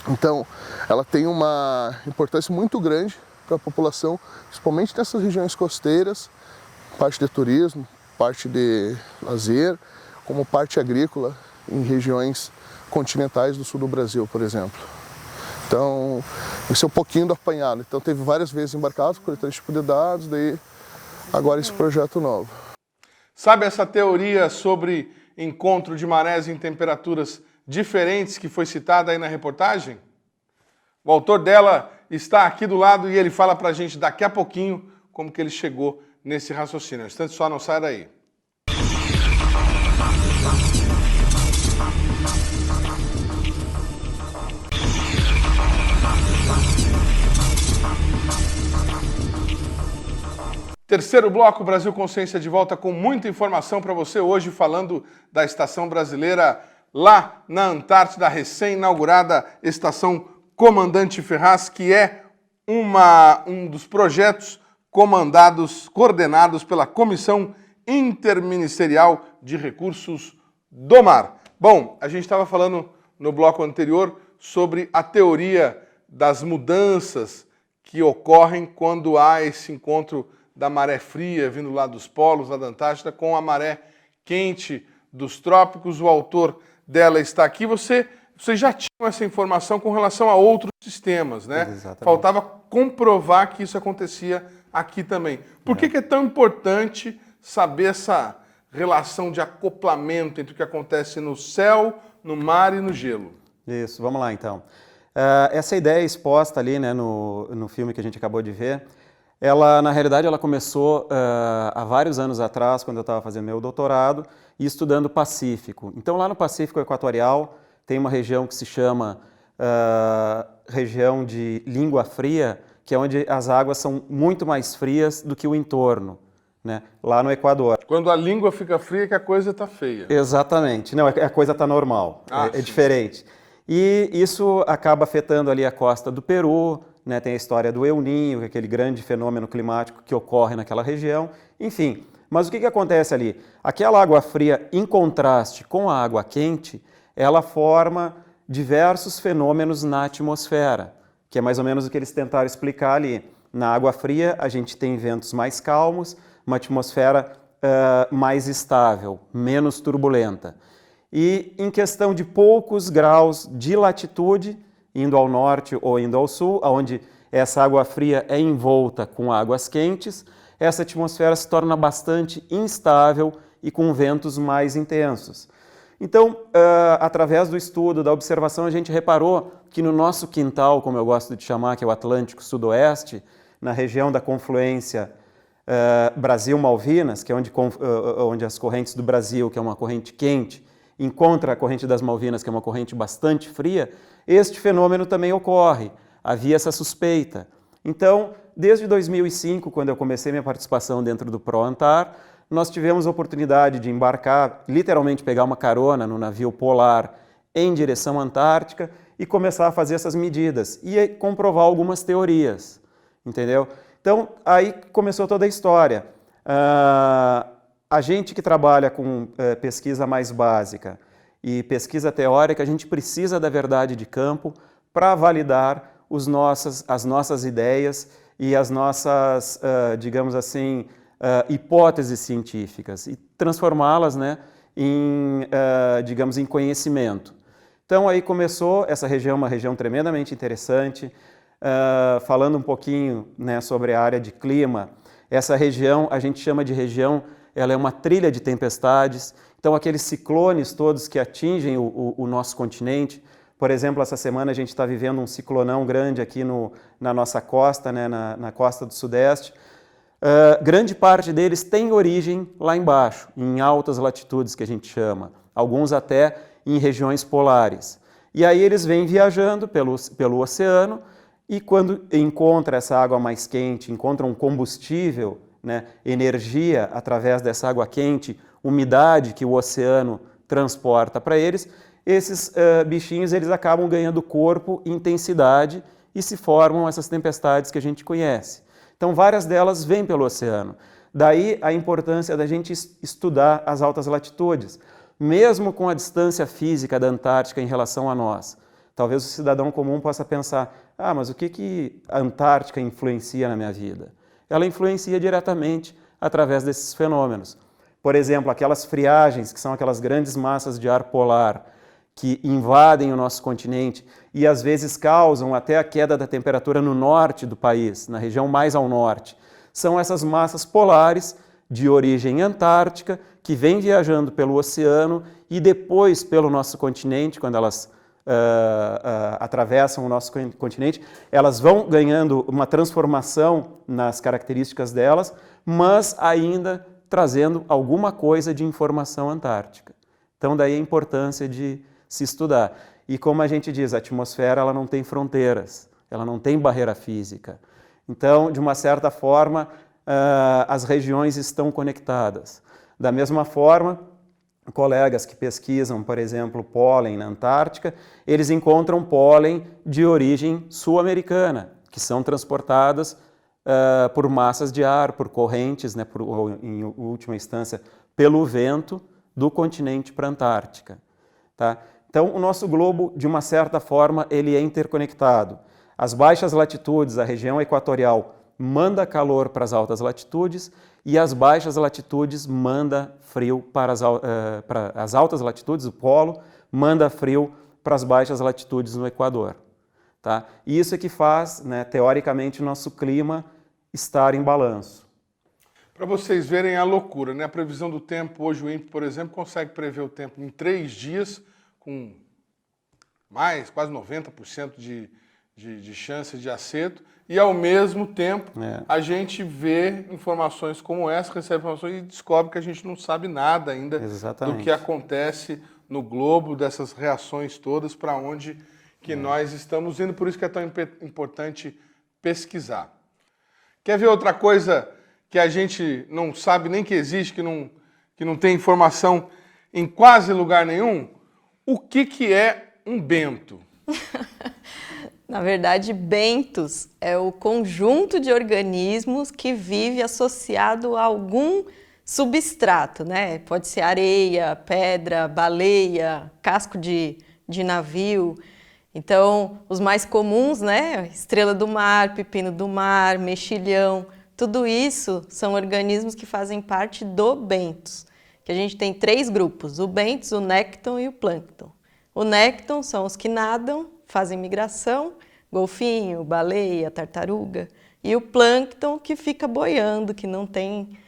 Então, ela tem uma importância muito grande para a população, principalmente nessas regiões costeiras, parte de turismo, parte de lazer, como parte agrícola em regiões continentais do sul do Brasil, por exemplo. Então, isso é um pouquinho do apanhado. Então, teve várias vezes embarcado, coletando esse tipo de dados, daí agora esse projeto novo. Sabe essa teoria sobre encontro de marés em temperaturas diferentes que foi citada aí na reportagem? O autor dela está aqui do lado e ele fala pra gente daqui a pouquinho como que ele chegou nesse raciocínio. Um instante só, não sai daí. Terceiro bloco, Brasil Consciência de volta com muita informação para você hoje, falando da estação brasileira lá na Antártida, recém-inaugurada Estação Comandante Ferraz, que é um dos projetos coordenados pela Comissão Interministerial de Recursos do Mar. Bom, a gente estava falando no bloco anterior sobre a teoria das mudanças que ocorrem quando há esse encontro da maré fria vindo lá dos polos, lá da Antártida, com a maré quente dos trópicos. O autor dela está aqui. Vocês já tinham essa informação com relação a outros sistemas, né? Exatamente. Faltava comprovar que isso acontecia aqui também. Por que é tão importante saber essa relação de acoplamento entre o que acontece no céu, no mar e no gelo? Isso, vamos lá então. Essa ideia exposta ali, né, no filme que a gente acabou de ver, ela, na realidade, ela começou há vários anos atrás, quando eu estava fazendo meu doutorado e estudando o Pacífico. Então, lá no Pacífico Equatorial, tem uma região que se chama região de língua fria, que é onde as águas são muito mais frias do que o entorno, né? Lá no Equador. Quando a língua fica fria, que a coisa está feia. Exatamente. Não, a coisa está normal, é diferente. E isso acaba afetando ali a costa do Peru, né? Tem a história do El Niño, que é aquele grande fenômeno climático que ocorre naquela região, enfim. Mas o que acontece ali? Aquela água fria, em contraste com a água quente, ela forma diversos fenômenos na atmosfera, que é mais ou menos o que eles tentaram explicar ali. Na água fria, a gente tem ventos mais calmos, uma atmosfera mais estável, menos turbulenta. E em questão de poucos graus de latitude, indo ao norte ou indo ao sul, onde essa água fria é envolta com águas quentes, essa atmosfera se torna bastante instável e com ventos mais intensos. Então, através do estudo, da observação, a gente reparou que no nosso quintal, como eu gosto de chamar, que é o Atlântico Sudoeste, na região da confluência Brasil-Malvinas, que é onde as correntes do Brasil, que é uma corrente quente, encontra a corrente das Malvinas, que é uma corrente bastante fria, este fenômeno também ocorre. Havia essa suspeita. Então, desde 2005, quando eu comecei minha participação dentro do ProAntar, nós tivemos a oportunidade de embarcar, literalmente pegar uma carona no navio polar em direção à Antártica e começar a fazer essas medidas e comprovar algumas teorias, entendeu? Então, aí começou toda a história. A gente que trabalha com pesquisa mais básica e pesquisa teórica, a gente precisa da verdade de campo para validar as nossas ideias e as nossas, digamos assim, hipóteses científicas e transformá-las, né, digamos, em conhecimento. Então aí começou essa região, uma região tremendamente interessante. Falando um pouquinho, né, sobre a área de clima, essa região a gente chama de região, ela é uma trilha de tempestades. Então aqueles ciclones todos que atingem o nosso continente, por exemplo, essa semana a gente está vivendo um ciclonão grande aqui na nossa costa, né, na costa do Sudeste. Grande parte deles tem origem lá embaixo, em altas latitudes que a gente chama, alguns até em regiões polares. E aí eles vêm viajando pelo oceano e quando encontra essa água mais quente, encontra um combustível, né, energia através dessa água quente, umidade que o oceano transporta para eles, esses bichinhos eles acabam ganhando corpo e intensidade e se formam essas tempestades que a gente conhece. Então várias delas vêm pelo oceano. Daí a importância da gente estudar as altas latitudes, mesmo com a distância física da Antártica em relação a nós. Talvez o cidadão comum possa pensar, mas o que a Antártica influencia na minha vida? Ela influencia diretamente através desses fenômenos. Por exemplo, aquelas friagens, que são aquelas grandes massas de ar polar, que invadem o nosso continente e às vezes causam até a queda da temperatura no norte do país, na região mais ao norte. São essas massas polares de origem antártica que vêm viajando pelo oceano e depois pelo nosso continente, quando elas atravessam o nosso continente, elas vão ganhando uma transformação nas características delas, mas ainda trazendo alguma coisa de informação antártica. Então daí a importância de se estudar. E como a gente diz, a atmosfera ela não tem fronteiras, ela não tem barreira física. Então, de uma certa forma, as regiões estão conectadas. Da mesma forma, colegas que pesquisam, por exemplo, pólen na Antártica, eles encontram pólen de origem sul-americana, que são transportadas por massas de ar, por correntes, né, em última instância, pelo vento do continente para a Antártica. Tá? Então, o nosso globo, de uma certa forma, ele é interconectado. As baixas latitudes, a região equatorial, manda calor para as altas latitudes e as baixas latitudes manda frio para as altas latitudes, o polo, manda frio para as baixas latitudes no Equador. Tá? E isso é que faz, né, teoricamente, o nosso clima estar em balanço. Para vocês verem a loucura, né? A previsão do tempo, hoje o INPE, por exemplo, consegue prever o tempo em 3 dias, com quase 90% de chances de acerto, e ao mesmo tempo a gente vê informações como essa, recebe informações e descobre que a gente não sabe nada ainda do que acontece no globo, dessas reações todas, para onde que nós estamos indo, por isso que é tão importante pesquisar. Quer ver outra coisa que a gente não sabe nem que existe, que não tem informação em quase lugar nenhum? O que é um bento? Na verdade, bentos é o conjunto de organismos que vive associado a algum substrato, né? Pode ser areia, pedra, baleia, casco de navio. Então, os mais comuns, né? Estrela do mar, pepino do mar, mexilhão, tudo isso são organismos que fazem parte do bentos, que a gente tem 3 grupos, o bentos, o nécton e o plâncton. O nécton são os que nadam, fazem migração, golfinho, baleia, tartaruga, e o plâncton que fica boiando, que não tem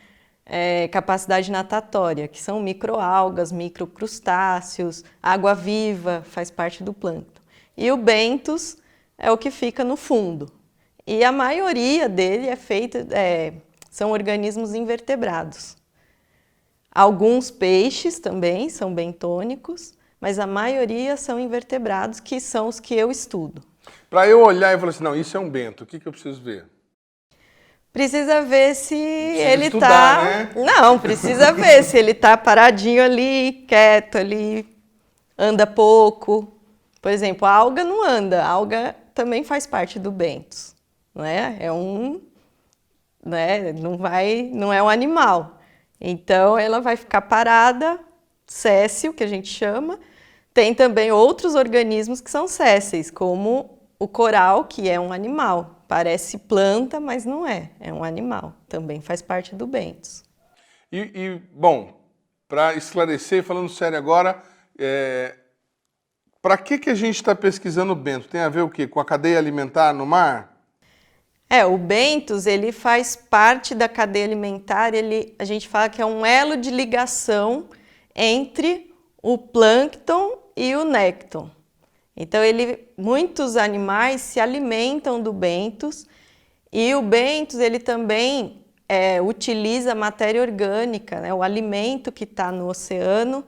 capacidade natatória, que são microalgas, microcrustáceos, água-viva, faz parte do plâncton. E o bentos é o que fica no fundo. E a maioria dele é feita, são organismos invertebrados. Alguns peixes também são bentônicos, mas a maioria são invertebrados, que são os que eu estudo. Para eu olhar e falar assim, não, isso é um bento, o que eu preciso ver? Precisa ver se ele estudar, tá... né? Não, precisa ver se ele tá paradinho ali, quieto ali, anda pouco. Por exemplo, a alga não anda, a alga também faz parte do bentos, né? Não é um animal. Então ela vai ficar parada, séssil, que a gente chama. Tem também outros organismos que são sésseis, como o coral, que é um animal. Parece planta, mas não é. É um animal. Também faz parte do bentos. Bom, para esclarecer, falando sério agora, para que a gente está pesquisando o bento? Tem a ver o quê? Com a cadeia alimentar no mar? O bentos, ele faz parte da cadeia alimentar. A gente fala que é um elo de ligação entre o plâncton e o nécton. Então, muitos animais se alimentam do bentos, e o bentos ele também utiliza matéria orgânica, né, o alimento que está no oceano,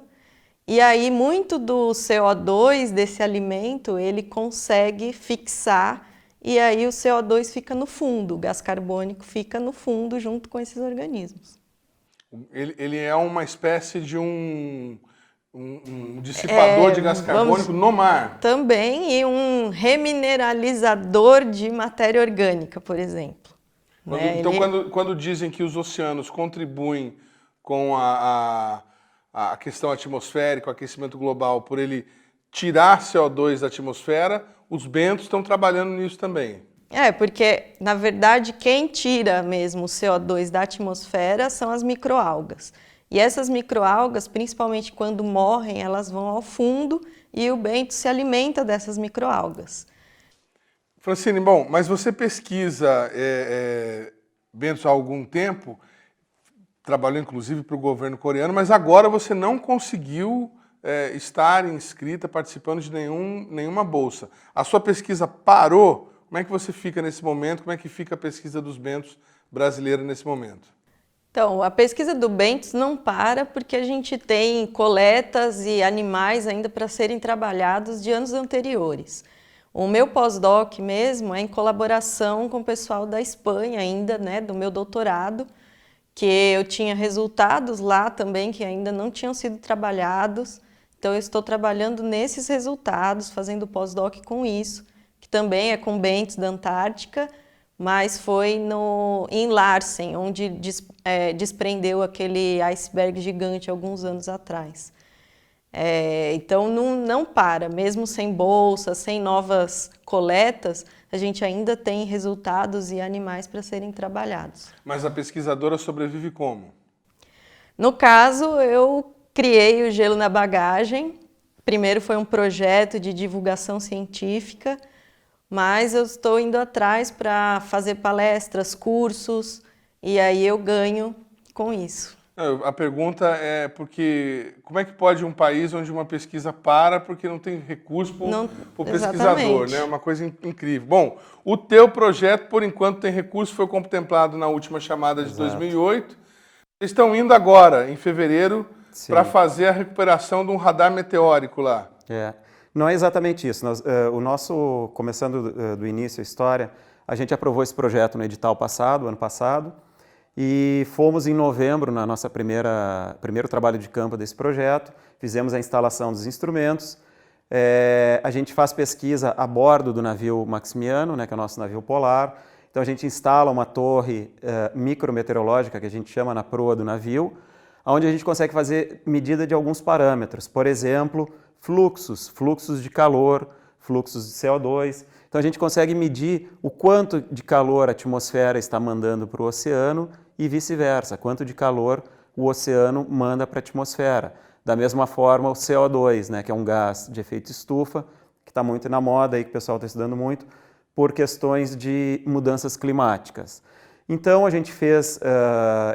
e aí muito do CO2 desse alimento ele consegue fixar, e aí o CO2 fica no fundo, o gás carbônico fica no fundo junto com esses organismos. Ele é uma espécie de um dissipador de gás carbônico no mar. Também, e um remineralizador de matéria orgânica, por exemplo. Então, quando dizem que os oceanos contribuem com a questão atmosférica, o aquecimento global, por ele tirar CO2 da atmosfera, os bentos estão trabalhando nisso também. Porque, na verdade, quem tira mesmo o CO2 da atmosfera são as microalgas. E essas microalgas, principalmente quando morrem, elas vão ao fundo e o bento se alimenta dessas microalgas. Francine, bom, mas você pesquisa bentos há algum tempo, trabalhou inclusive para o governo coreano, mas agora você não conseguiu estar inscrita, participando de nenhuma bolsa. A sua pesquisa parou? Como é que você fica nesse momento? Como é que fica a pesquisa dos bentos brasileira nesse momento? Então, a pesquisa do bentos não para porque a gente tem coletas e animais ainda para serem trabalhados de anos anteriores. O meu pós-doc mesmo é em colaboração com o pessoal da Espanha ainda, né, do meu doutorado, que eu tinha resultados lá também que ainda não tinham sido trabalhados. Então, eu estou trabalhando nesses resultados, fazendo pós-doc com isso, que também é com bentos da Antártica, mas foi em Larsen, onde desprendeu aquele iceberg gigante alguns anos atrás. Então, não para, mesmo sem bolsa, sem novas coletas, a gente ainda tem resultados e animais para serem trabalhados. Mas a pesquisadora sobrevive como? No caso, eu criei o Gelo na Bagagem. Primeiro foi um projeto de divulgação científica, mas eu estou indo atrás para fazer palestras, cursos, e aí eu ganho com isso. A pergunta é porque como é que pode um país onde uma pesquisa para porque não tem recurso para o pesquisador, né? É uma coisa incrível. Bom, o teu projeto, por enquanto, tem recurso, foi contemplado na última chamada de 2008. Eles estão indo agora, em fevereiro, para fazer a recuperação de um radar meteórico lá. Não é exatamente isso. Começando do início a história, a gente aprovou esse projeto no edital ano passado, e fomos em novembro na nossa primeiro trabalho de campo desse projeto, fizemos a instalação dos instrumentos, A gente faz pesquisa a bordo do navio Maximiano, né, que é o nosso navio polar. Então a gente instala uma torre micrometeorológica, que a gente chama na proa do navio, onde a gente consegue fazer medida de alguns parâmetros. Por exemplo, fluxos de calor, fluxos de CO2. Então a gente consegue medir o quanto de calor a atmosfera está mandando para o oceano e vice-versa, quanto de calor o oceano manda para a atmosfera. Da mesma forma o CO2, né, que é um gás de efeito estufa, que está muito na moda aí, que o pessoal está estudando muito, por questões de mudanças climáticas. Então a gente fez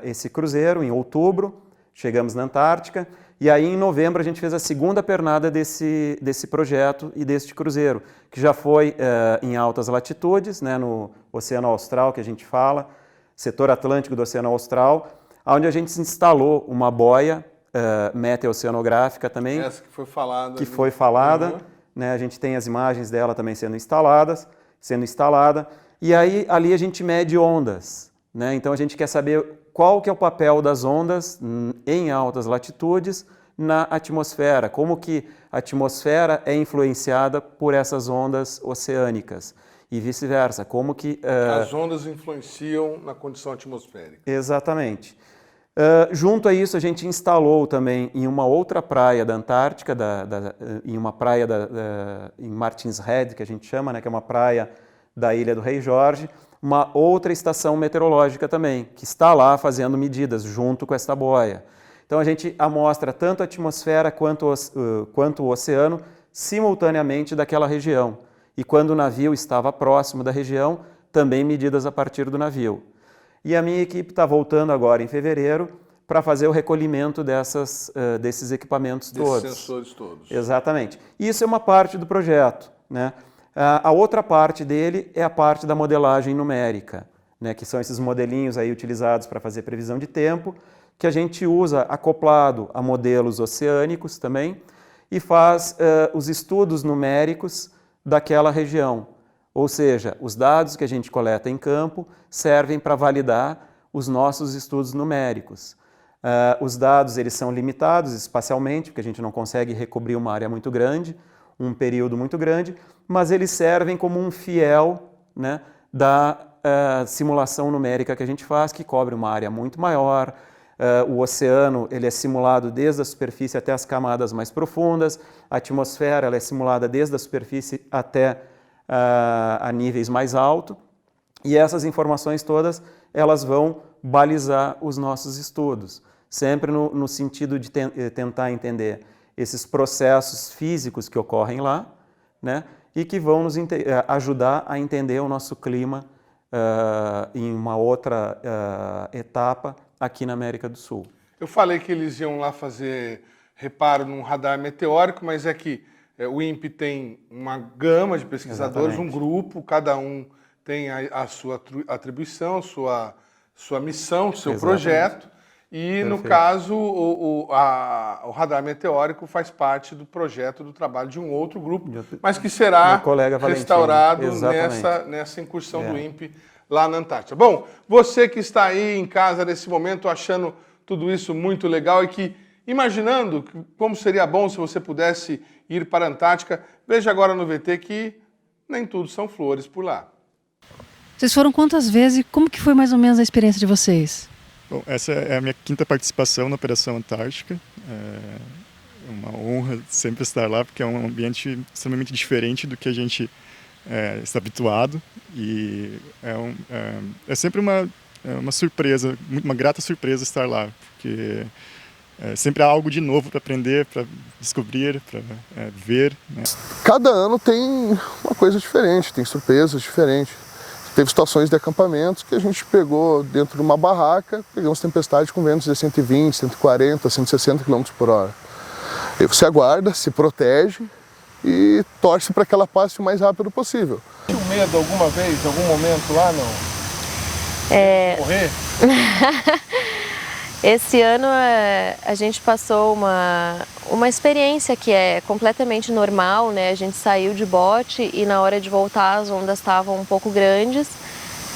esse cruzeiro em outubro, chegamos na Antártica, e aí em novembro a gente fez a segunda pernada desse projeto e deste cruzeiro, que já foi em altas latitudes, né, no Oceano Austral, que a gente fala, setor atlântico do Oceano Austral, onde a gente instalou uma boia meteoceanográfica também. Essa que foi falada. Que foi falada, né, a gente tem as imagens dela também sendo instalada, e aí ali a gente mede ondas, né? Então a gente quer saber qual que é o papel das ondas em altas latitudes na atmosfera, como que a atmosfera é influenciada por essas ondas oceânicas e vice-versa, como que... As ondas influenciam na condição atmosférica. Exatamente. Junto a isso, a gente instalou também em uma outra praia da Antártica, em uma praia em Martins Head, que a gente chama, né, que é uma praia da Ilha do Rei Jorge, uma outra estação meteorológica também, que está lá fazendo medidas junto com esta boia. Então a gente amostra tanto a atmosfera quanto o oceano simultaneamente daquela região. E quando o navio estava próximo da região, também medidas a partir do navio. E a minha equipe está voltando agora em fevereiro para fazer o recolhimento desses equipamentos todos. Desses sensores todos. Exatamente. Isso é uma parte do projeto, né? A outra parte dele é a parte da modelagem numérica, né? Que são esses modelinhos aí utilizados para fazer previsão de tempo, que a gente usa acoplado a modelos oceânicos também e faz os estudos numéricos daquela região. Ou seja, os dados que a gente coleta em campo servem para validar os nossos estudos numéricos. Os dados eles são limitados espacialmente, porque a gente não consegue recobrir uma área muito grande, um período muito grande, mas eles servem como um fiel, né, da simulação numérica que a gente faz, que cobre uma área muito maior. O oceano ele é simulado desde a superfície até as camadas mais profundas, a atmosfera ela é simulada desde a superfície até a níveis mais altos, e essas informações todas elas vão balizar os nossos estudos, sempre no sentido de tentar entender esses processos físicos que ocorrem lá, né, e que vão nos ajudar a entender o nosso clima em uma outra etapa aqui na América do Sul. Eu falei que eles iam lá fazer reparo num radar meteórico, mas é que o INPE tem uma gama de pesquisadores, um grupo, cada um tem a sua atribuição, sua missão, seu projeto, e no caso o radar meteórico faz parte do projeto do trabalho de um outro grupo, mas que será restaurado nessa incursão do INPE lá na Antártida. Bom, você que está aí em casa nesse momento achando tudo isso muito legal e que imaginando como seria bom se você pudesse ir para a Antártica, veja agora no VT que nem tudo são flores por lá. Vocês foram quantas vezes e como que foi mais ou menos a experiência de vocês? Bom, essa é a minha 5ª participação na Operação Antártica. É uma honra sempre estar lá, porque é um ambiente extremamente diferente do que a gente está habituado. E é sempre uma surpresa, uma grata surpresa estar lá, porque sempre há algo de novo para aprender, para descobrir, para ver, né? Cada ano tem uma coisa diferente, tem surpresas diferentes. Teve situações de acampamentos que a gente pegou dentro de uma barraca, pegamos tempestade com ventos de 120, 140, 160 km por hora. Aí você aguarda, se protege e torce para que ela passe o mais rápido possível. Tinha medo alguma vez, em algum momento lá, não? Morrer? Esse ano a gente passou uma experiência que é completamente normal, né? A gente saiu de bote e na hora de voltar as ondas estavam um pouco grandes.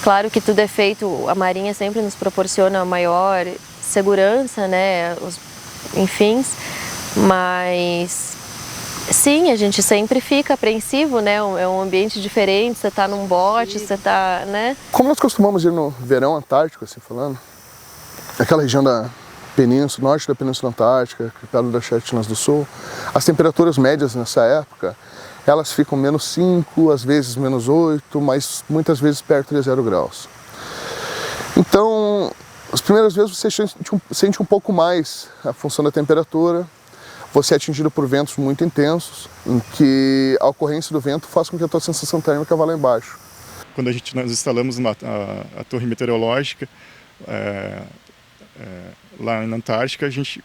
Claro que tudo é feito, a Marinha sempre nos proporciona maior segurança, né? Enfim, mas Sim, a gente sempre fica apreensivo, né? É um ambiente diferente, você está num bote, você está, né? Como nós costumamos ir no verão antártico, assim falando, aquela região da península, norte da Península Antártica, perto das Shetlands do Sul, as temperaturas médias nessa época, elas ficam -5, às vezes -8, mas muitas vezes perto de 0 graus. Então, as primeiras vezes você sente um pouco mais a função da temperatura, você é atingido por ventos muito intensos, em que a ocorrência do vento faz com que a tua sensação térmica vá lá embaixo. Quando nós instalamos a torre meteorológica, lá na Antártica, a gente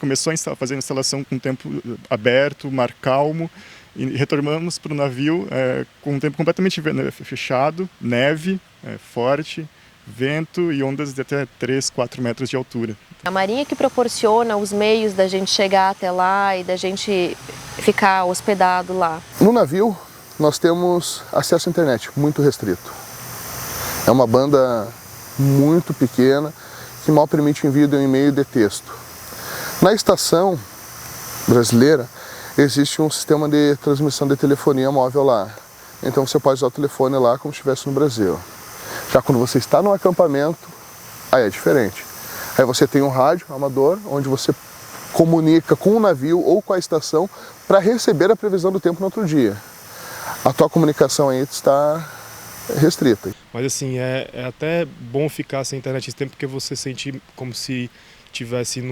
começou a fazer a instalação com tempo aberto, mar calmo, e retornamos para o navio com um tempo completamente fechado, neve forte, vento e ondas de até 3, 4 metros de altura. A Marinha que proporciona os meios da gente chegar até lá e da gente ficar hospedado lá. No navio, nós temos acesso à internet muito restrito. É uma banda muito pequena que mal permite o envio de um e-mail de texto. Na estação brasileira, existe um sistema de transmissão de telefonia móvel lá. Então você pode usar o telefone lá como se estivesse no Brasil. Já quando você está no acampamento, aí é diferente. Aí você tem um rádio amador, onde você comunica com o navio ou com a estação para receber a previsão do tempo no outro dia. A tua comunicação aí está restrita. Mas assim, é até bom ficar sem internet esse tempo, porque você sente como se estivesse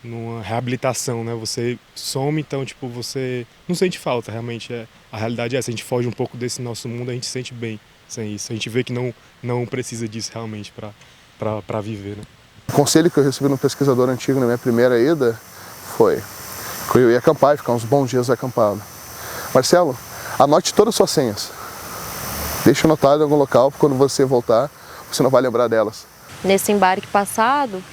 numa reabilitação, né? Você some, então tipo, você não sente falta, realmente. A realidade é essa, a gente foge um pouco desse nosso mundo, a gente se sente bem sem isso. A gente vê que não precisa disso realmente para viver, né? O conselho que eu recebi no pesquisador antigo na minha primeira ida foi que eu ia acampar e ficar uns bons dias acampado. Marcelo, anote todas as suas senhas. Deixa anotado em algum local, quando você voltar, você não vai lembrar delas. Nesse embarque passado,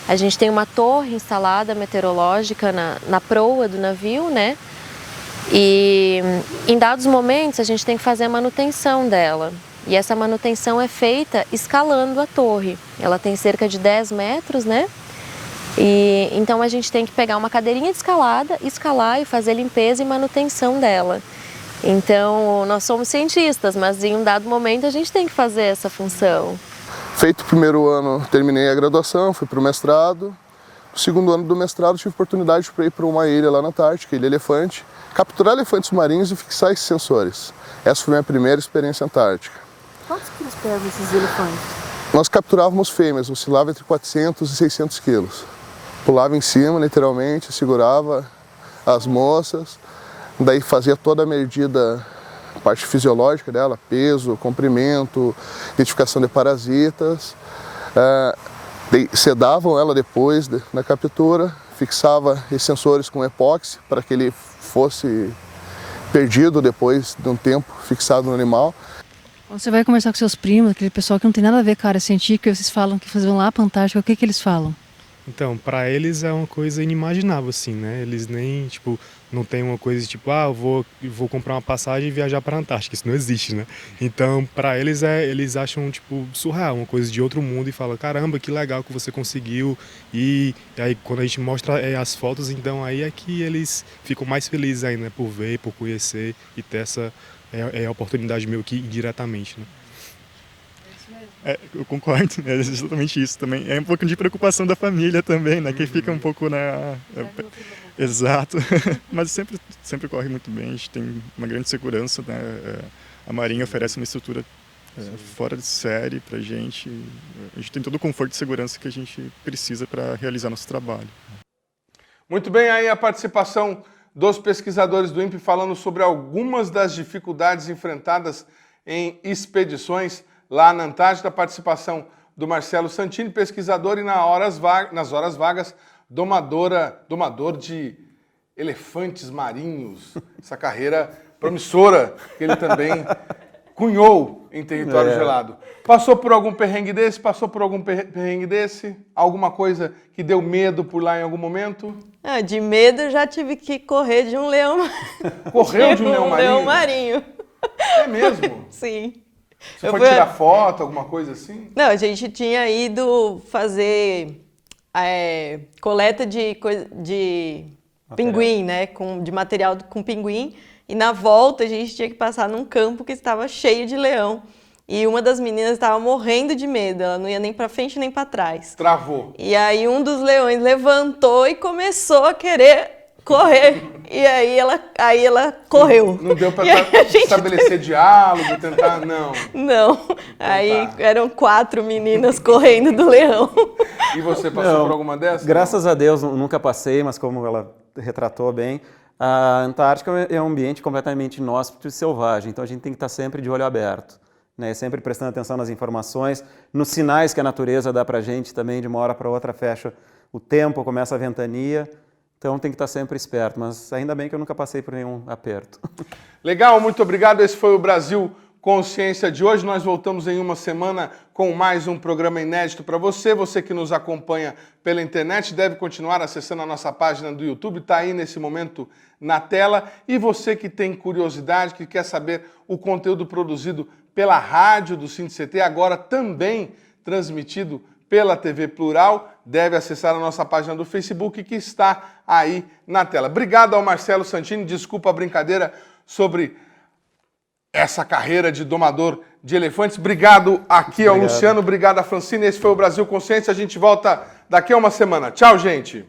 a gente tem uma torre instalada meteorológica na proa do navio, né? E em dados momentos a gente tem que fazer a manutenção dela. E essa manutenção é feita escalando a torre. Ela tem cerca de 10 metros, né? E então a gente tem que pegar uma cadeirinha de escalada, escalar e fazer limpeza e manutenção dela. Então nós somos cientistas, mas em um dado momento a gente tem que fazer essa função. Feito o primeiro ano, terminei a graduação, fui para o mestrado. No segundo ano do mestrado tive oportunidade para ir para uma ilha lá na Antártica, Ilha Elefante, capturar elefantes marinhos e fixar esses sensores. Essa foi a minha primeira experiência antártica. Quantos quilos pesam esses elefantes? Nós capturávamos fêmeas, oscilava entre 400 e 600 quilos. Pulava em cima, literalmente, segurava as moças, daí fazia toda a medida, a parte fisiológica dela, peso, comprimento, identificação de parasitas. Sedavam ela depois na captura, fixava esses sensores com epóxi para que ele fosse perdido depois de um tempo fixado no animal. Quando você vai conversar com seus primos, aquele pessoal que não tem nada a ver com a área científica, vocês falam que vão lá para a Antártica, o que eles falam? Então, para eles é uma coisa inimaginável, assim, né? Eles nem, tipo, não tem uma coisa tipo, eu vou comprar uma passagem e viajar para a Antártica. Isso não existe, né? Então, para eles, eles acham, tipo, surreal, uma coisa de outro mundo e falam, caramba, que legal que você conseguiu. E aí, quando a gente mostra as fotos, então aí é que eles ficam mais felizes ainda, né? Por ver, por conhecer e ter essa oportunidade meio que indiretamente, né? Eu concordo, é exatamente isso também. É um pouco de preocupação da família também, né? Que fica um pouco, né? Exato. Mas sempre corre muito bem, a gente tem uma grande segurança, né? A Marinha oferece uma estrutura fora de série pra gente. A gente tem todo o conforto e segurança que a gente precisa para realizar nosso trabalho. Muito bem, aí a participação dos pesquisadores do INPE falando sobre algumas das dificuldades enfrentadas em expedições lá na Antártida, a participação do Marcelo Santini, pesquisador e nas horas vagas, domador de elefantes marinhos. Essa carreira promissora que ele também cunhou em território gelado. Passou por algum perrengue desse? Alguma coisa que deu medo por lá em algum momento? De medo eu já tive que correr de um leão. Correu de um leão marinho? Leão marinho. É mesmo? Sim. Você foi tirar foto, alguma coisa assim? Não, a gente tinha ido fazer coleta de pinguim, né? De material com pinguim. E na volta a gente tinha que passar num campo que estava cheio de leão. E uma das meninas estava morrendo de medo, ela não ia nem para frente nem para trás. Travou. E aí um dos leões levantou e começou a querer correr. E aí ela correu. Não deu para estabelecer diálogo, tentar, não. Não. Aí eram 4 meninas correndo do leão. E você passou por alguma dessas? Graças a Deus, nunca passei, mas como ela retratou bem, a Antártica é um ambiente completamente inóspito e selvagem, então a gente tem que estar sempre de olho aberto, né? Sempre prestando atenção nas informações, nos sinais que a natureza dá para a gente também, de uma hora para outra fecha o tempo, começa a ventania. Então tem que estar sempre esperto, mas ainda bem que eu nunca passei por nenhum aperto. Legal, muito obrigado. Esse foi o Brasil Consciência de hoje. Nós voltamos em uma semana com mais um programa inédito para você. Você que nos acompanha pela internet deve continuar acessando a nossa página do YouTube, está aí nesse momento na tela. E você que tem curiosidade, que quer saber o conteúdo produzido pela rádio do SINDI-CT, agora também transmitido pela TV Plural, deve acessar a nossa página do Facebook que está aí na tela. Obrigado ao Marcelo Santini, desculpa a brincadeira sobre essa carreira de domador de elefantes. Obrigado aqui ao Luciano, obrigado a Francine. Esse foi o Brasil Consciência, a gente volta daqui a uma semana. Tchau, gente!